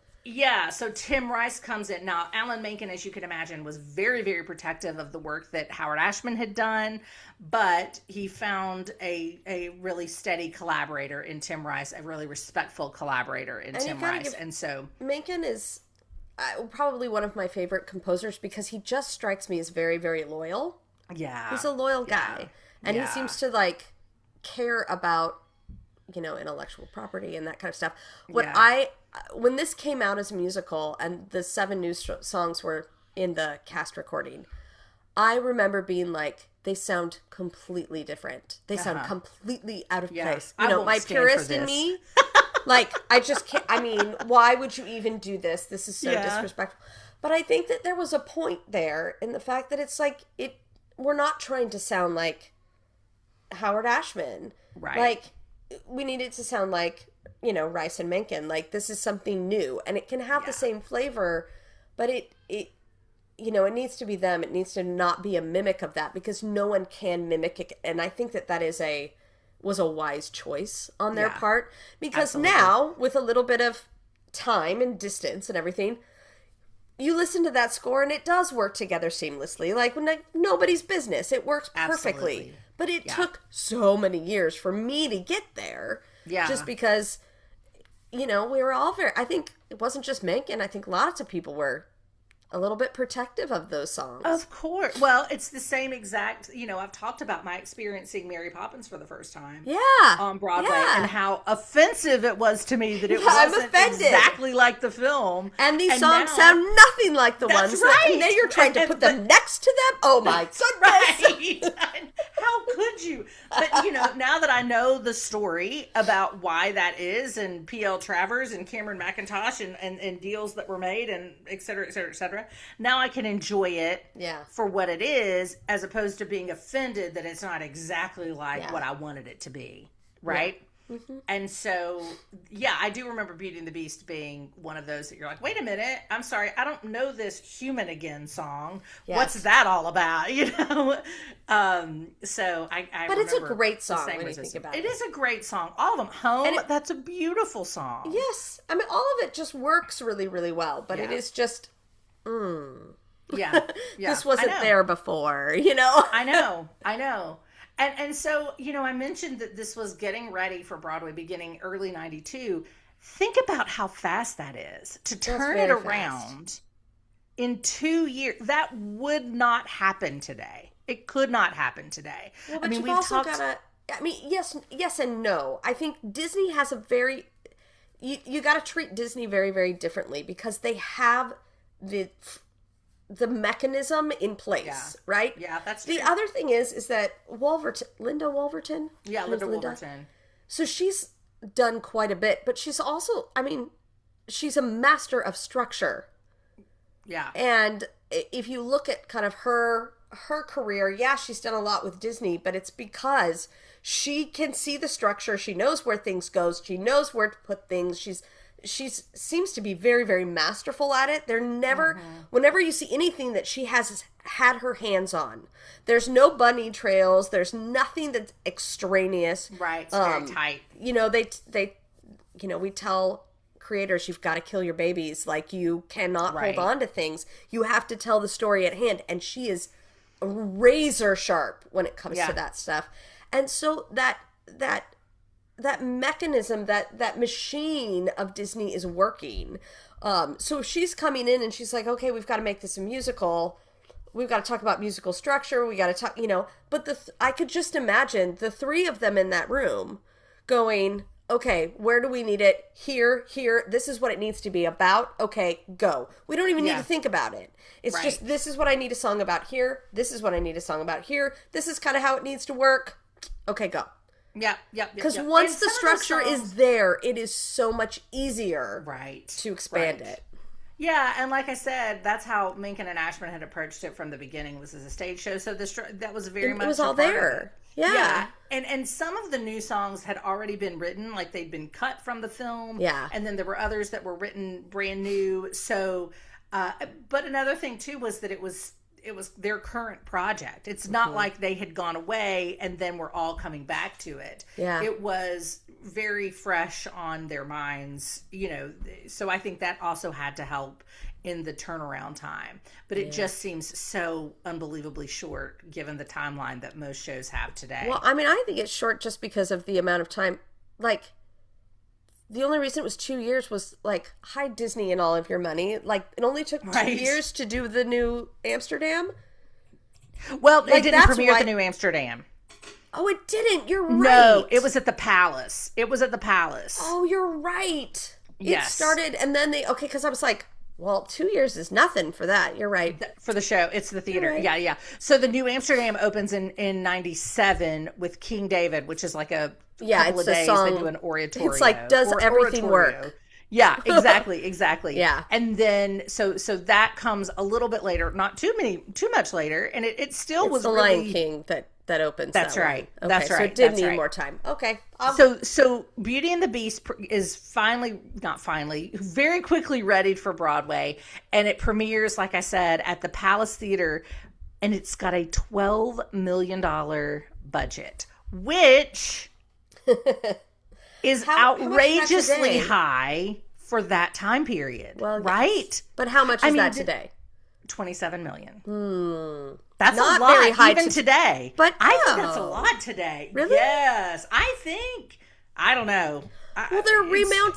So Tim Rice comes in. Now, Alan Menken, as you can imagine, was very, very protective of the work that Howard Ashman had done, but he found a really steady collaborator in Tim Rice, a really respectful collaborator in Tim Rice. And so Menken is probably one of my favorite composers because he just strikes me as very, very loyal. Yeah. He's a loyal guy. And he seems to care about, intellectual property and that kind of stuff. When this came out as a musical and the 7 new songs were in the cast recording, I remember being like, they sound completely different. They sound completely out of place. My purist in me, I just can't. I mean, why would you even do this? This is so disrespectful. But I think that there was a point there in the fact that it's we're not trying to sound like Howard Ashman. Right. We need it to sound like, Rice and Menken. This is something new. And it can have the same flavor, but it needs to be them. It needs to not be a mimic of that because no one can mimic it. And I think that was a wise choice on their part because now with a little bit of time and distance and everything, you listen to that score and it does work together seamlessly. Nobody's business. It works perfectly. Absolutely. But it took so many years for me to get there. Yeah. Just because, we were all I think it wasn't just Menken. I think lots of people were a little bit protective of those songs. Of course. Well, it's the same exact, I've talked about my experience seeing Mary Poppins for the first time. Yeah. On Broadway and how offensive it was to me that it wasn't exactly like the film. And these songs sound nothing like the ones that now you're trying to put them next to them. Oh my goodness. How could you? But, now that I know the story about why that is and P.L. Travers and Cameron McIntosh and deals that were made and et cetera, et cetera, et cetera. Now I can enjoy it for what it is, as opposed to being offended that it's not exactly like what I wanted it to be, right? And so, yeah, I do remember Beauty and the Beast being one of those that you're like, wait a minute, I'm sorry, I don't know this Human Again song. Yes. What's that all about? You know? So I But it's a great song when you think about it. It is a great song. All of them. Home, that's a beautiful song. Yes. I mean, all of it just works really, really well. But it is just, Yeah. This wasn't there before, you know? I know. And so, you know, I mentioned that this was getting ready for Broadway beginning early 92. Think about how fast that is. To turn it around in 2 years. That would not happen today. It could not happen today. Well, but you've also got to, I mean, yes and no. I think Disney has a very, you got to treat Disney very, very differently because they have the mechanism in place, right? Yeah, that's true. The other thing is that Linda Wolverton? Yeah, Linda Wolverton. So she's done quite a bit, but she's also, I mean, she's a master of structure. Yeah. And if you look at kind of her career, she's done a lot with Disney, but it's because she can see the structure, she knows where things go, she knows where to put things, she seems to be very, very masterful at it. They're never, whenever you see anything that she has had her hands on, there's no bunny trails. There's nothing that's extraneous. Right. It's very tight. You know, we tell creators, you've got to kill your babies. Like, you cannot hold on to things. You have to tell the story at hand. And she is razor sharp when it comes to that stuff. And so that mechanism, that machine of Disney is working. So she's coming in and she's like, okay, we've got to make this a musical. We've got to talk about musical structure. We got to talk, you know, but I could just imagine the three of them in that room going, okay, where do we need it? Here, this is what it needs to be about. Okay, go. We don't even need to think about it. It's just, this is what I need a song about here. This is what I need a song about here. This is kind of how it needs to work. Okay, go. Yeah. Because once the structure is there, it is so much easier to expand it. Yeah, and like I said, that's how Menken and Ashman had approached it from the beginning, was as a stage show. So that was very much it was all there. Yeah. And some of the new songs had already been written, like they'd been cut from the film. Yeah. And then there were others that were written brand new. So, but another thing too was that it was their current project. It's not like they had gone away and then we're all coming back to it. Yeah. It was very fresh on their minds, you know, so I think that also had to help in the turnaround time. But it just seems so unbelievably short given the timeline that most shows have today. Well, I mean, I think it's short just because of the amount of time. Like, the only reason it was 2 years was, like, hi, Disney and all of your money. Like, it only took 2 years to do the new Amsterdam. Well, like, it didn't premiere the new Amsterdam. Oh, it didn't. You're right. No, it was at the Palace. It was at the Palace. Oh, you're right. Yes. It started, and then because I was like, well, 2 years is nothing for that. You're right. For the show. It's the theater. Right. Yeah. So the new Amsterdam opens in 97 with King David, which is like a couple of days. Song. They do an oratorio. It's like, does everything work? Yeah, exactly. Yeah. And then, so that comes a little bit later, not too much later. And it still was the really... Lion King that opens. That's that right. Okay, That's right. So it did need more time. Okay. So Beauty and the Beast is very quickly readied for Broadway. And it premieres, like I said, at the Palace Theater. And it's got a $12 million budget, which is outrageously high for that time period. Well, right? Yes. But how much is that today? $27 million. That's not a lot very high even today. But I think that's a lot today. Really? Yes. I don't know. Well,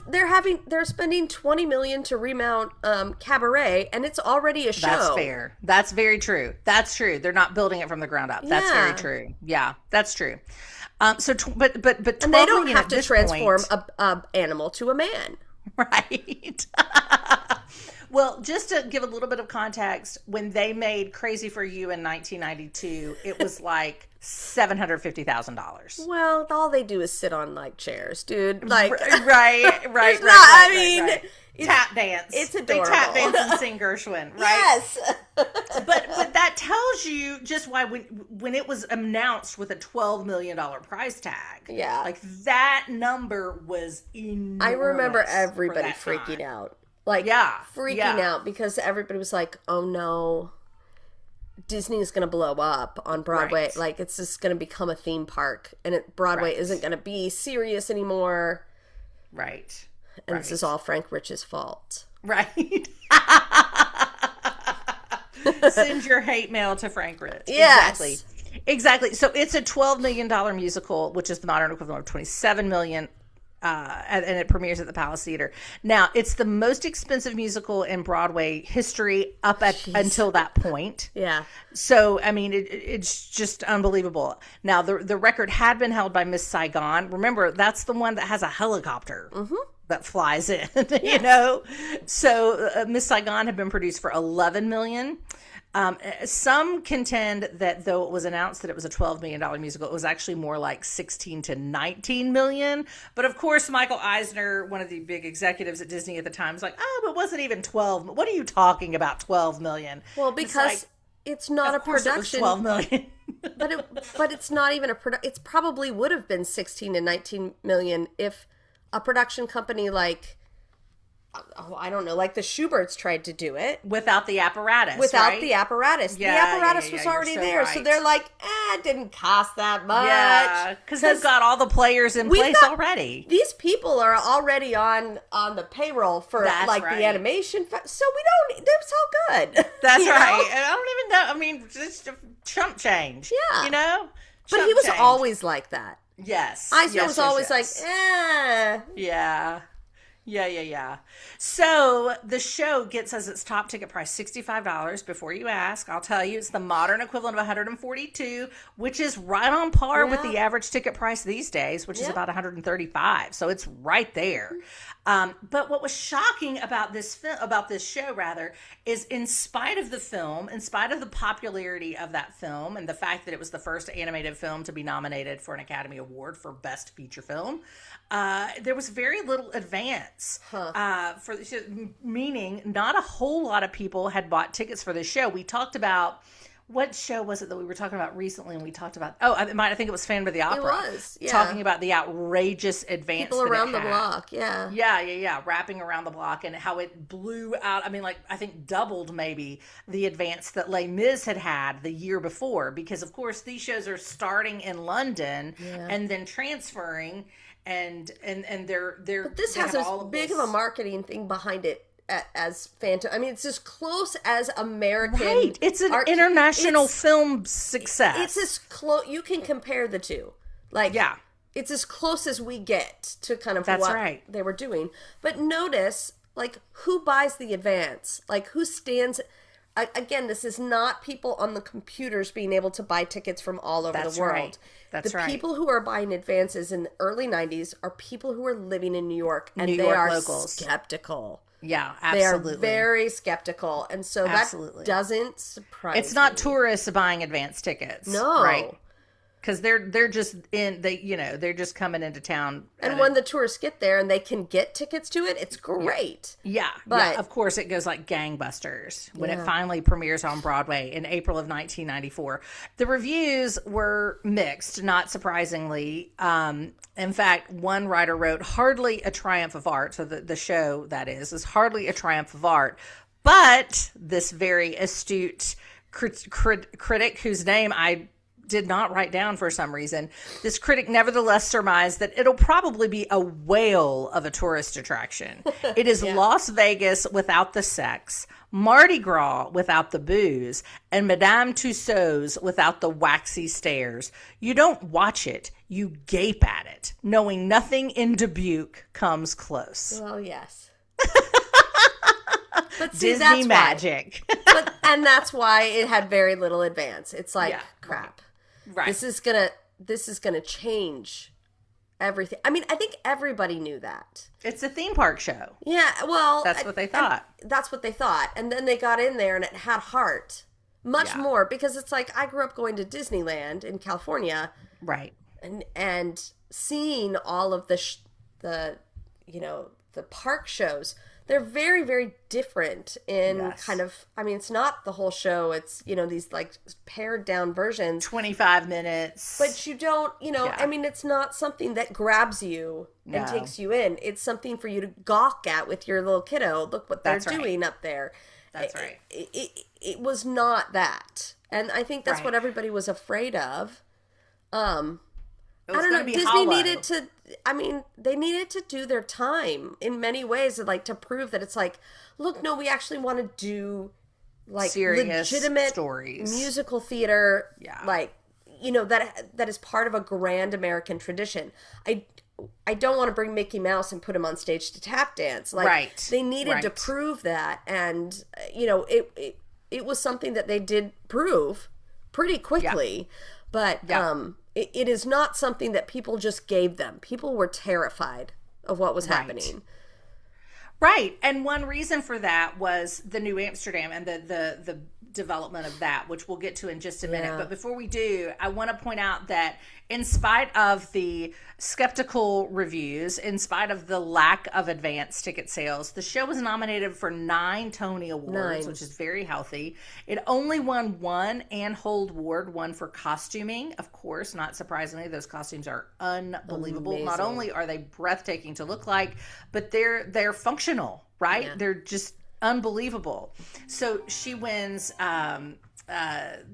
they're spending $20 million to remount Cabaret, and it's already a show. That's fair. That's very true. That's true. They're not building it from the ground up. That's very true. Yeah, that's true. But and they don't have to transform a animal to a man, right? Well, just to give a little bit of context, when they made Crazy for You in 1992, it was like $750,000. Well, all they do is sit on like chairs, dude. Like right. Right. Tap dance. It's adorable. They tap dance and sing Gershwin, right? Yes. but that tells you just why when it was announced with a $12 million price tag. Yeah. Like, that number was enormous. I remember everybody freaking out. Like, freaking out because everybody was like, oh no, Disney is going to blow up on Broadway. Right. Like, it's just going to become a theme park. And Broadway isn't going to be serious anymore. Right. And this is all Frank Rich's fault. Right. Send your hate mail to Frank Rich. Yes. Exactly. So it's a $12 million musical, which is the modern equivalent of $27 million. And it premieres at the Palace Theater. Now, it's the most expensive musical in Broadway history until that point. Yeah. So, I mean, it's just unbelievable. Now, the record had been held by Miss Saigon. Remember, that's the one that has a helicopter that flies in, you know? So, Miss Saigon had been produced for $11 million. Some contend that though it was announced that it was a $12 million musical, it was actually more like 16 to 19 million. But of course, Michael Eisner, one of the big executives at Disney at the time, was like, oh, but it wasn't even 12. What are you talking about, 12 million? Well, because it's not a production. It was 12 million. but it's not even a production. It probably would have been 16 to 19 million if a production company like, I don't know, like the Schuberts tried to do it. Without the apparatus, the apparatus. Yeah, the apparatus was already there. Right. So they're like, it didn't cost that much. Yeah, because they've got all the players in place already. These people are already on the payroll for the animation. So we don't, it's all good. That's right. And I don't even know. I mean, just chump change. Yeah. You know? But he was always like that. Yes. Eisner was always like, Yeah. Yeah. So the show gets as its top ticket price $65. Before you ask, I'll tell you, it's the modern equivalent of $142, which is right on par with the average ticket price these days, which is about $135. So it's right there. But what was shocking about this show, is in spite of the film, in spite of the popularity of that film, and the fact that it was the first animated film to be nominated for an Academy Award for Best Feature Film, there was very little advance for the show, meaning not a whole lot of people had bought tickets for this show. We talked about, what show was it that we were talking about recently? And we talked about, I think it was Phantom of the Opera. It was, yeah. Talking about the outrageous advance people around the block, yeah. Yeah, wrapping around the block, and how it blew out, I think doubled maybe the advance that Les Mis had the year before, because of course these shows are starting in London and then transferring, and they're but this has as big of a marketing thing behind it as Phantom. I mean, it's as close as American. Right. It's an international film success. It's as close. You can compare the two. Like, it's as close as we get to kind of what they were doing. But notice, like, who buys the advance? Like, who stands... Again, this is not people on the computers being able to buy tickets from all over the world. That's right. The people who are buying advances in the early 90s are people who are living in New York, and New York are locals. Skeptical. Yeah, absolutely. They are very skeptical, and so that doesn't surprise me. It's not tourists buying advance tickets. No. Right? Because they're just they're just coming into town. And when the tourists get there and they can get tickets to it, it's great. Yeah. But of course it goes like gangbusters when it finally premieres on Broadway in April of 1994. The reviews were mixed, not surprisingly. In fact, one writer wrote, hardly a triumph of art. So the show, that is hardly a triumph of art. But this very astute critic, whose name I did not write down for some reason, this critic nevertheless surmised that it'll probably be a whale of a tourist attraction. It is Las Vegas without the sex, Mardi Gras without the booze, and Madame Tussauds without the waxy stares. You don't watch it, you gape at it, knowing nothing in Dubuque comes close. Well, yes. But see, Disney magic. And that's why it had very little advance. It's like, crap. Right. This is gonna change everything. I mean, I think everybody knew that. It's a theme park show. Yeah, well, that's what they thought. That's what they thought. And then they got in there and it had heart. Much more, because it's like, I grew up going to Disneyland in California. Right. And seeing all of the park shows. they're very, very different in kind of, I mean, it's not the whole show. It's, you know, these like pared down versions. 25 minutes. But you don't, you know, I mean, it's not something that grabs you and takes you in. It's something for you to gawk at with your little kiddo. Look what they're doing up there. That's right. It was not that. And I think that's what everybody was afraid of. I don't know. Disney needed to, I mean, they needed to do their time in many ways, like to prove that it's like, look, no, we actually want to do like serious legitimate stories, musical theater, like, you know, that is part of a grand American tradition. I don't want to bring Mickey Mouse and put him on stage to tap dance. Like, they needed to prove that, and you know, it was something that they did prove pretty quickly, but it is not something that people just gave them. People were terrified of what was happening. Right. And one reason for that was the New Amsterdam and the development of that, which we'll get to in just a minute. But before we do, I want to point out that in spite of the skeptical reviews, in spite of the lack of advance ticket sales, the show was nominated for 9 Tony Awards, which is very healthy. It only won 1 Anne Holt Award, one for costuming. Of course, not surprisingly, those costumes are unbelievable. Amazing. Not only are they breathtaking to look like, but they're functional, right? Yeah. They're just unbelievable. So she wins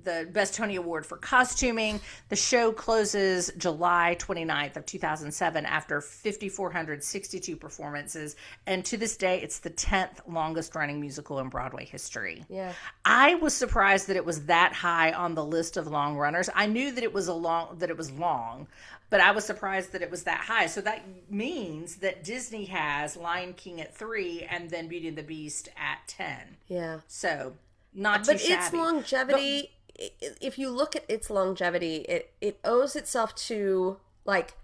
the Best Tony Award for costuming. The show closes July 29th of 2007 after 5,462 performances. And to this day, it's the 10th longest running musical in Broadway history. Yeah. I was surprised that it was that high on the list of long runners. I knew that it was long, but I was surprised that it was that high. So that means that Disney has Lion King at 3 and then Beauty and the Beast at 10. Yeah. So not too shabby. But its longevity, if you look at its longevity, it owes itself to, like,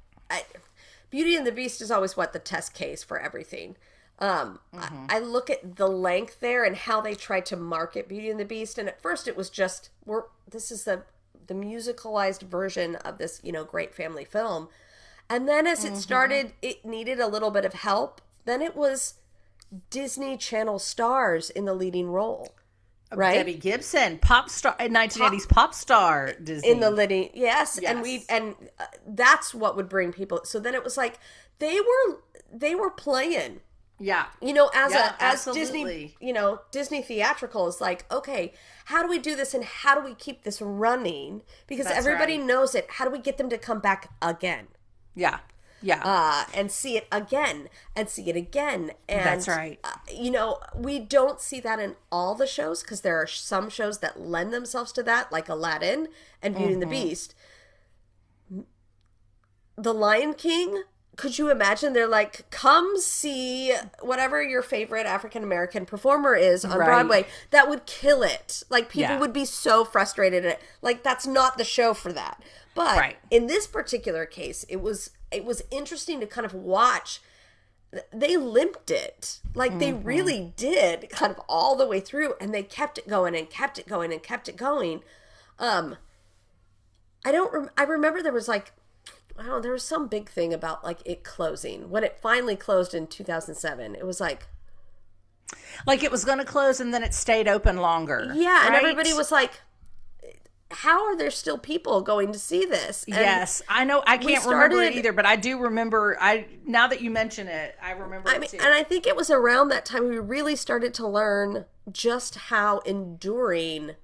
Beauty and the Beast is always the test case for everything. I look at the length there and how they tried to market Beauty and the Beast. And at first it was just, this is the musicalized version of this, you know, great family film. And then as it started, it needed a little bit of help. Then it was Disney Channel stars in the leading role. Right? Debbie Gibson, pop star, 1980s pop star Disney. In the leading, yes. And that's what would bring people. So then it was like, they were playing. Yeah. You know, as Disney, you know, Disney theatrical is like, okay, how do we do this and how do we keep this running? Because everybody knows it. How do we get them to come back again? Yeah. Yeah. And see it again and see it again. And that's right. You know, we don't see that in all the shows because there are some shows that lend themselves to that, like Aladdin and Beauty and the Beast. The Lion King, could you imagine? They're like, come see whatever your favorite African-American performer is on Broadway. That would kill it. Like, people would be so frustrated at it. Like, that's not the show for that. But in this particular case, it was interesting to kind of watch. They limped it. Like, they really did, kind of all the way through. And they kept it going and kept it going and kept it going. I remember there was like, I don't know, there was some big thing about like it closing. When it finally closed in 2007, it was like it was going to close and then it stayed open longer. Yeah, right? And everybody was like, how are there still people going to see this? And yes, I know. I can't remember it either, but I do remember. Now that you mention it, I remember it too. And I think it was around that time we really started to learn just how enduring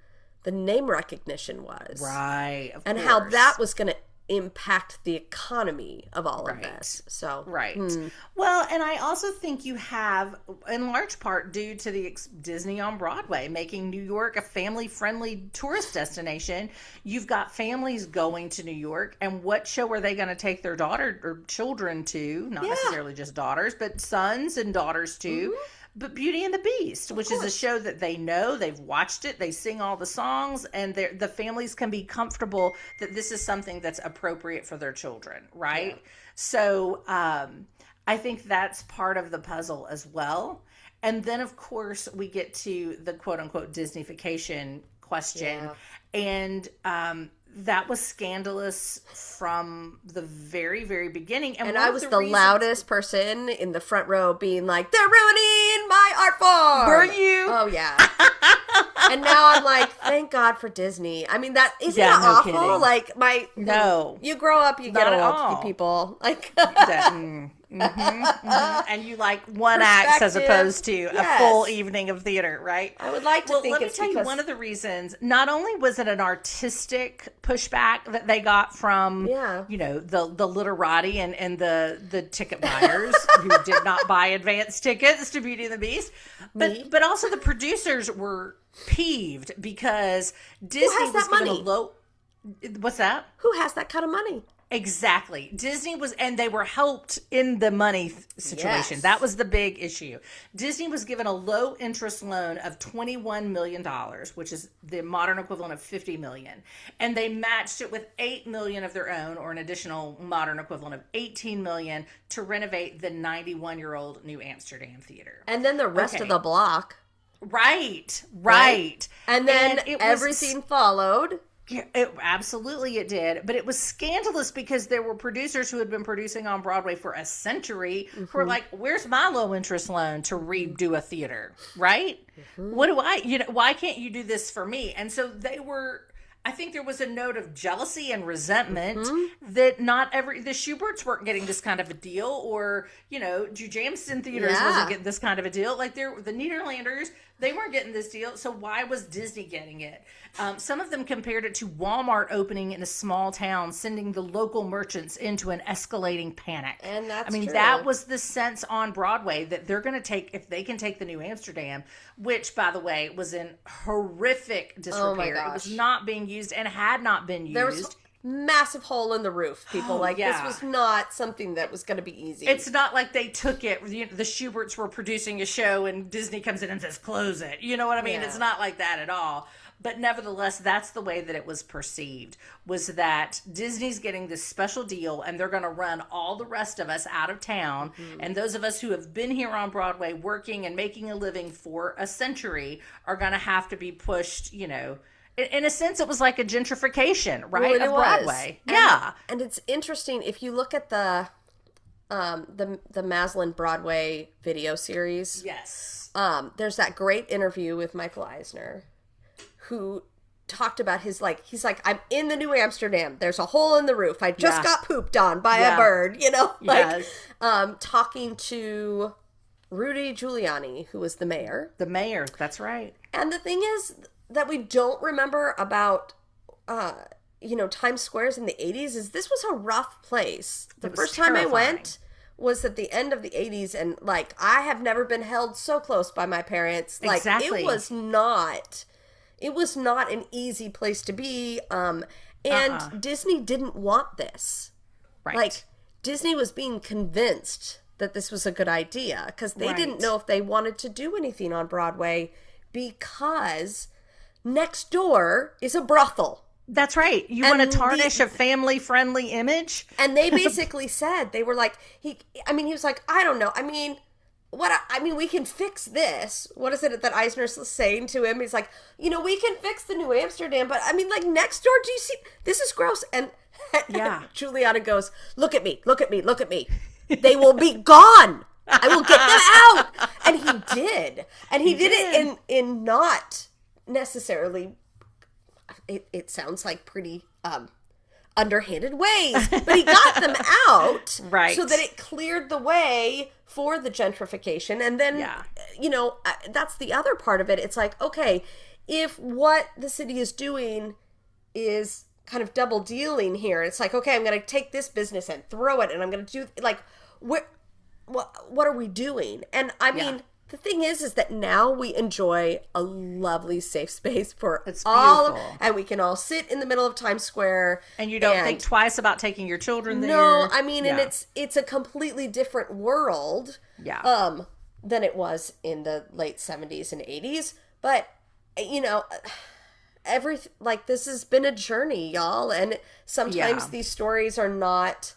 the name recognition was. Right. And course. How that was going to impact the economy of all of this. So well, and I also think you have, in large part due to the Disney on Broadway making New York a family-friendly tourist destination, you've got families going to New York, and what show are they going to take their daughter or children to? Not necessarily just daughters, but sons and daughters too. But Beauty and the Beast, which is a show that they know, they've watched it, they sing all the songs, and the families can be comfortable that this is something that's appropriate for their children, right? Yeah. So I think that's part of the puzzle as well. And then, of course, we get to the quote-unquote Disneyfication question. Yeah. And that was scandalous from the very, very beginning. And I was the loudest person in the front row being like, they're ruining my my art form. Were you? Oh, yeah. And now I'm like, thank God for Disney. I mean, that isn't that no awful? kidding. Like, you grow up, you get old, you people. Like, and you like one act as opposed to a full evening of theater, right? I would like to think let me tell you one of the reasons. Not only was it an artistic pushback that they got from, the literati and the ticket buyers who did not buy advance tickets to Beauty and the Beast, but also the producers were peeved because Disney was given a low. What's that? Who has that kind of money? Exactly. Disney was, and they were helped in the money situation. Yes. That was the big issue. Disney was given a low interest loan of $21 million, which is the modern equivalent of $50 million. And they matched it with $8 million of their own, or an additional modern equivalent of $18 million to renovate the 91-year-old New Amsterdam Theater. And then the rest of the block. Right. And then everything followed. Yeah, absolutely it did. But it was scandalous because there were producers who had been producing on Broadway for a century who were like, where's my low interest loan to redo a theater, right? What do why can't you do this for me? And so I think there was a note of jealousy and resentment that not the Schuberts weren't getting this kind of a deal, or, Jujamston Theaters wasn't getting this kind of a deal. Like the Nederlanders, they weren't getting this deal. So why was Disney getting it? Some of them compared it to Walmart opening in a small town, sending the local merchants into an escalating panic. And that's true. That was the sense on Broadway that they're going to take, if they can take the New Amsterdam, which, by the way, was in horrific disrepair. Oh my gosh. It was not being used and had not been used. There was massive hole in the roof. People this was not something that was going to be easy. It's not like they took it. The Schuberts were producing a show and Disney comes in and says, close it. You know what I mean? Yeah. It's not like that at all. But nevertheless, that's the way that it was perceived, was that Disney's getting this special deal and they're going to run all the rest of us out of town. And those of us who have been here on Broadway working and making a living for a century are going to have to be pushed, in a sense. It was like a gentrification, right, of Broadway. And it's interesting, if you look at the Maslin Broadway video series. Yes. There's that great interview with Michael Eisner, who talked about he's like, I'm in the New Amsterdam. There's a hole in the roof. I just got pooped on by a bird, talking to Rudy Giuliani, who was the mayor. The mayor, that's right. And the thing is that we don't remember about, Times Squares in the 80s is this was a rough place. The first time I went was at the end of the 80s, and, I have never been held so close by my parents. Exactly. It was not an easy place to be, and Disney didn't want this. Right. Disney was being convinced that this was a good idea, because they didn't know if they wanted to do anything on Broadway, because next door is a brothel. That's right. You want to tarnish a family-friendly image? And they basically said, they were like, he was like, I don't know. We can fix this. What is it that Eisner's saying to him? He's like, we can fix the New Amsterdam, but next door, do you see? This is gross. And Juliana goes, look at me. They will be gone. I will get them out. And he did. And he did it in not necessarily, it sounds like pretty underhanded ways, but he got them out so that it cleared the way for the gentrification. And then, that's the other part of it. It's like, okay, if what the city is doing is kind of double dealing here, it's like, okay, I'm going to take this business and throw it, and I'm going to do, what are we doing? And the thing is that now we enjoy a lovely safe space for and we can all sit in the middle of Times Square. And you don't think twice about taking your children there. No, and it's a completely different world than it was in the late 70s and 80s. But, this has been a journey, y'all. And sometimes these stories are not,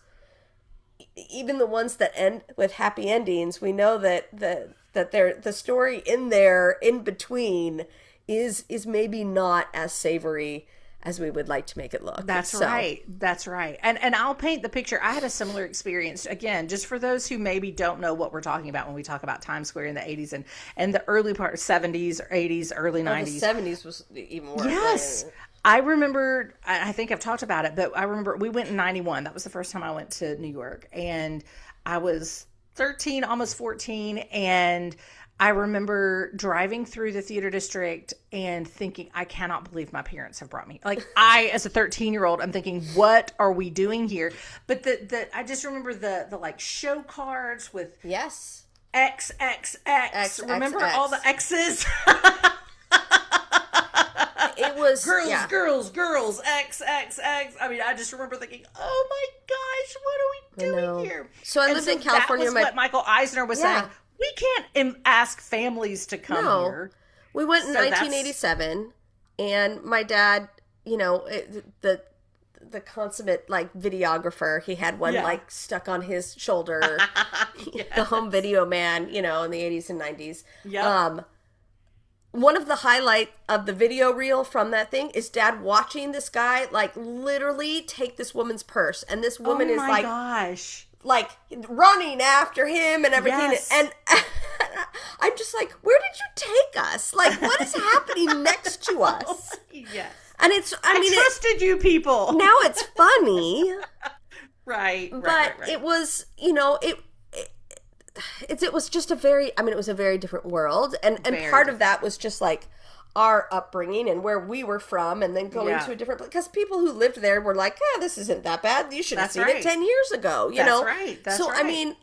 even the ones that end with happy endings, we know that the story in there in between is maybe not as savory as we would like to make it look. That's right. That's right. And I'll paint the picture. I had a similar experience. Again, just for those who maybe don't know what we're talking about when we talk about Times Square in the 80s and the early part, 70s or 80s, early 90s. The 70s was even worse. Yes. I remember, I think I've talked about it, but I remember we went in 91. That was the first time I went to New York. And I was 13, almost 14. And I remember driving through the theater district and thinking, I cannot believe my parents have brought me. Like, I, as a 13-year-old, I'm thinking, what are we doing here? But I just remember the like show cards with yes, XXX. Remember all the X's? It was girls, XXX. I mean, I just remember thinking, oh my gosh, what are we doing here? So I lived in California. That was what Michael Eisner was saying. We can't ask families to come here. We went in 1987, and my dad, the consummate like videographer, he had one like stuck on his shoulder, the home video man, in the 80s and 90s. Yep. One of the highlight of the video reel from that thing is Dad watching this guy like literally take this woman's purse, and this woman is like, gosh, like running after him and everything. Yes. And I'm just like, where did you take us? Like, what is happening next to us? Yes. And I trusted you people. Now it's funny. Right. But it was, it was just it was a very different world. And part of that was just like our upbringing and where we were from, and then going to a different place. Because people who lived there were like, this isn't that bad. You should have seen it 10 years ago, That's right. That's right. I mean,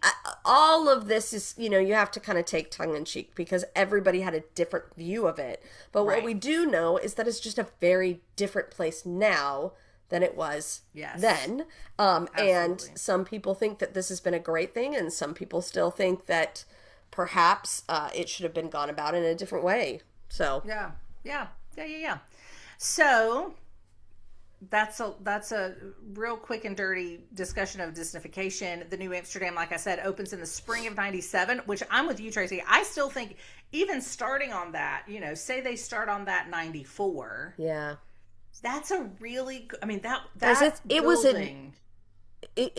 all of this is, you have to kind of take tongue in cheek because everybody had a different view of it. But what we do know is that it's just a very different place now than it was then. And some people think that this has been a great thing, and some people still think that perhaps it should have been gone about in a different way. So yeah. So that's a real quick and dirty discussion of Disneyfication. The New Amsterdam, like I said, opens in the spring of 97, which I'm with you, Tracy. I still think even starting on that, say they start on that 94. Yeah. That's a really, it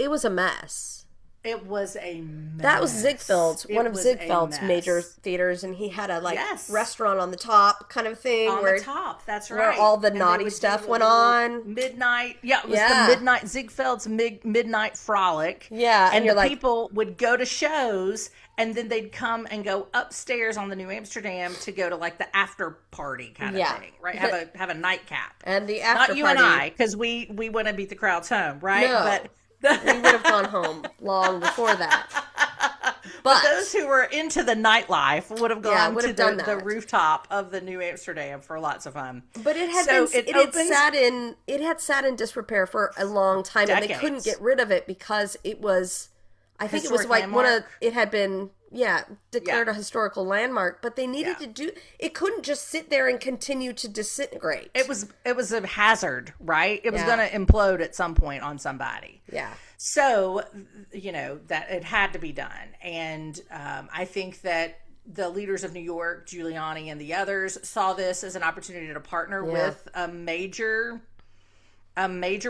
was a mess. It was a mess. That was Ziegfeld's, one of Ziegfeld's major theaters, and he had a restaurant on the top kind of thing. On the top, that's right. Where all the naughty stuff went on. Midnight, it was the midnight, Ziegfeld's midnight frolic. Yeah. And the people would go to shows, and then they'd come and go upstairs on the New Amsterdam to go to like the after party kind of thing, right? Have a nightcap. And the after party. Not you and I, because we want to beat the crowds home, right? No. But we would have gone home long before that. But those who were into the nightlife would have gone to the rooftop of the New Amsterdam for lots of fun. But it had sat in disrepair for a long time, decades. And they couldn't get rid of it because it was, I think it was like landmark. It had been declared a historical landmark, but they needed to do it. Couldn't just sit there and continue to disintegrate. It was a hazard, right? It was going to implode at some point on somebody. Yeah. So, that it had to be done. And I think that the leaders of New York, Giuliani and the others, saw this as an opportunity to partner with a major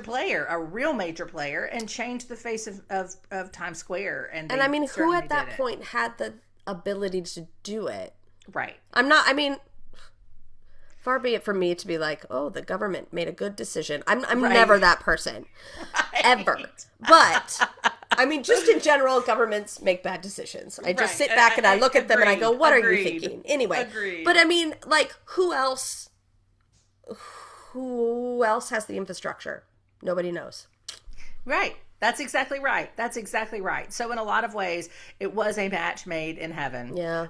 player, a real major player, and change the face of Times Square. And I mean, who at that point had the ability to do it? Right. Far be it from me to be like, oh, the government made a good decision. I'm never that person. Right. Ever. But, just in general, governments make bad decisions. I just sit back and I look at them and I go, what are you thinking? Anyway. Agreed. But who else has the infrastructure? Nobody knows. Right. That's exactly right. So in a lot of ways, it was a match made in heaven. Yeah.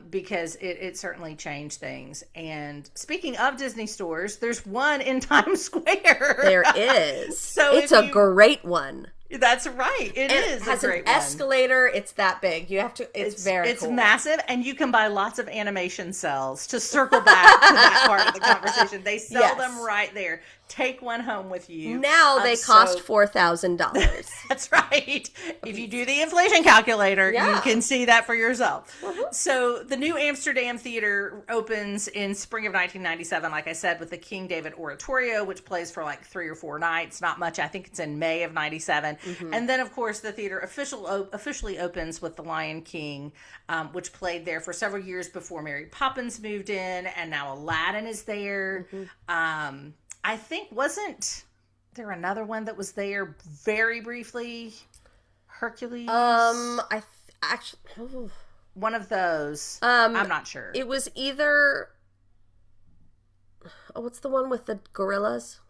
Because it certainly changed things. And speaking of Disney stores, there's one in Times Square. There is. So it's a great one. That's right. It is. It has a great an escalator. It's that big. You have to. It's very. It's cool. massive, and you can buy lots of animation cells to circle back to that part of the conversation. They sell them right there. Take one home with you. Now they cost $4,000. That's right. If you do the inflation calculator, you can see that for yourself. So the new Amsterdam Theater opens in spring of 1997, like I said, with the King David Oratorio, which plays for like 3 or 4 nights. Not much. I think it's in May of 97. And then, of course, the theater officially opens with The Lion King, which played there for several years before Mary Poppins moved in, and now Aladdin is there. I think, wasn't there another one that was there very briefly? Hercules? Actually, one of those. I'm not sure. It was either, what's the one with the gorillas?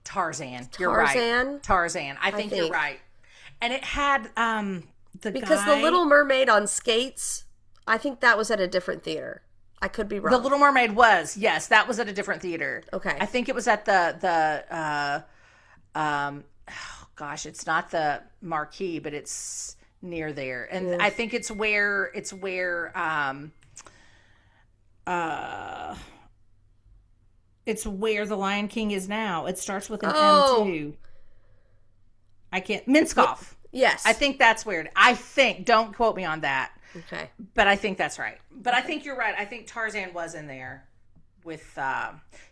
Tarzan. You're right. Tarzan. I think you're right. And it had because The Little Mermaid on skates, I think that was at a different theater. I could be wrong. The Little Mermaid was, yes, that was at a different theater. Okay. I think it was at it's not the Marquee, but it's near there. And I think it's where The Lion King is now. It starts with an M too. I can't, Minskoff. Yes. I think that's weird. Don't quote me on that. Okay. But I think that's right. But I think you're right. I think Tarzan was in there with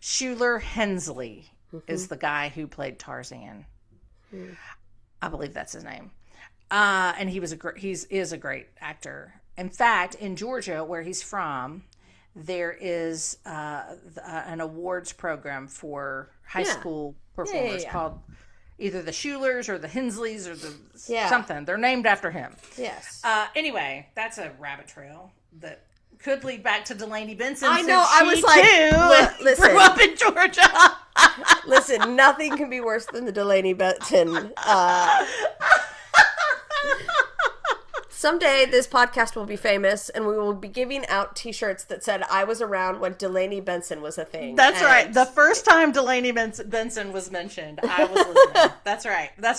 Shuler Hensley is the guy who played Tarzan. I believe that's his name. And he is a great actor. In fact, in Georgia, where he's from, there is an awards program for high school performers called either the Schulers or the Hensleys or the something. They're named after him. Yes. Anyway, that's a rabbit trail that could lead back to Delaney Benson. I know. I was like, listen, grew up in Georgia. Listen, nothing can be worse than the Delaney Benson. Someday this podcast will be famous and we will be giving out t-shirts that said I was around when Delaney Benson was a thing. That's right. The first time Delaney Benson was mentioned, I was listening. That's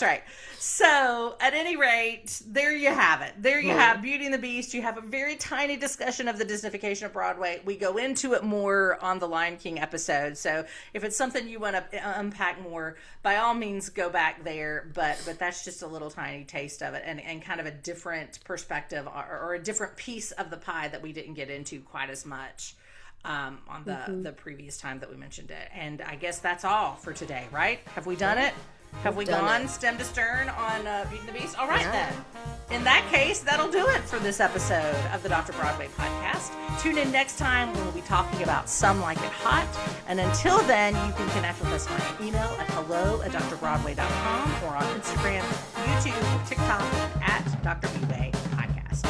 right. So, at any rate, there you have it. There you have Beauty and the Beast. You have a very tiny discussion of the Disneyfication of Broadway. We go into it more on the Lion King episode. So, if it's something you want to unpack more, by all means, go back there. But that's just a little tiny taste of it and kind of a different perspective or a different piece of the pie that we didn't get into quite as much on the previous time that we mentioned it. And I guess that's all for today, right? Have we done it? Have we gone stem to stern on Beauty and the Beast? All right, then. In that case, that'll do it for this episode of the Dr. Broadway podcast. Tune in next time when we'll be talking about Some Like It Hot. And until then, you can connect with us via email at hello@drbroadway.com or on Instagram, YouTube, or TikTok at Dr. Bway Podcast.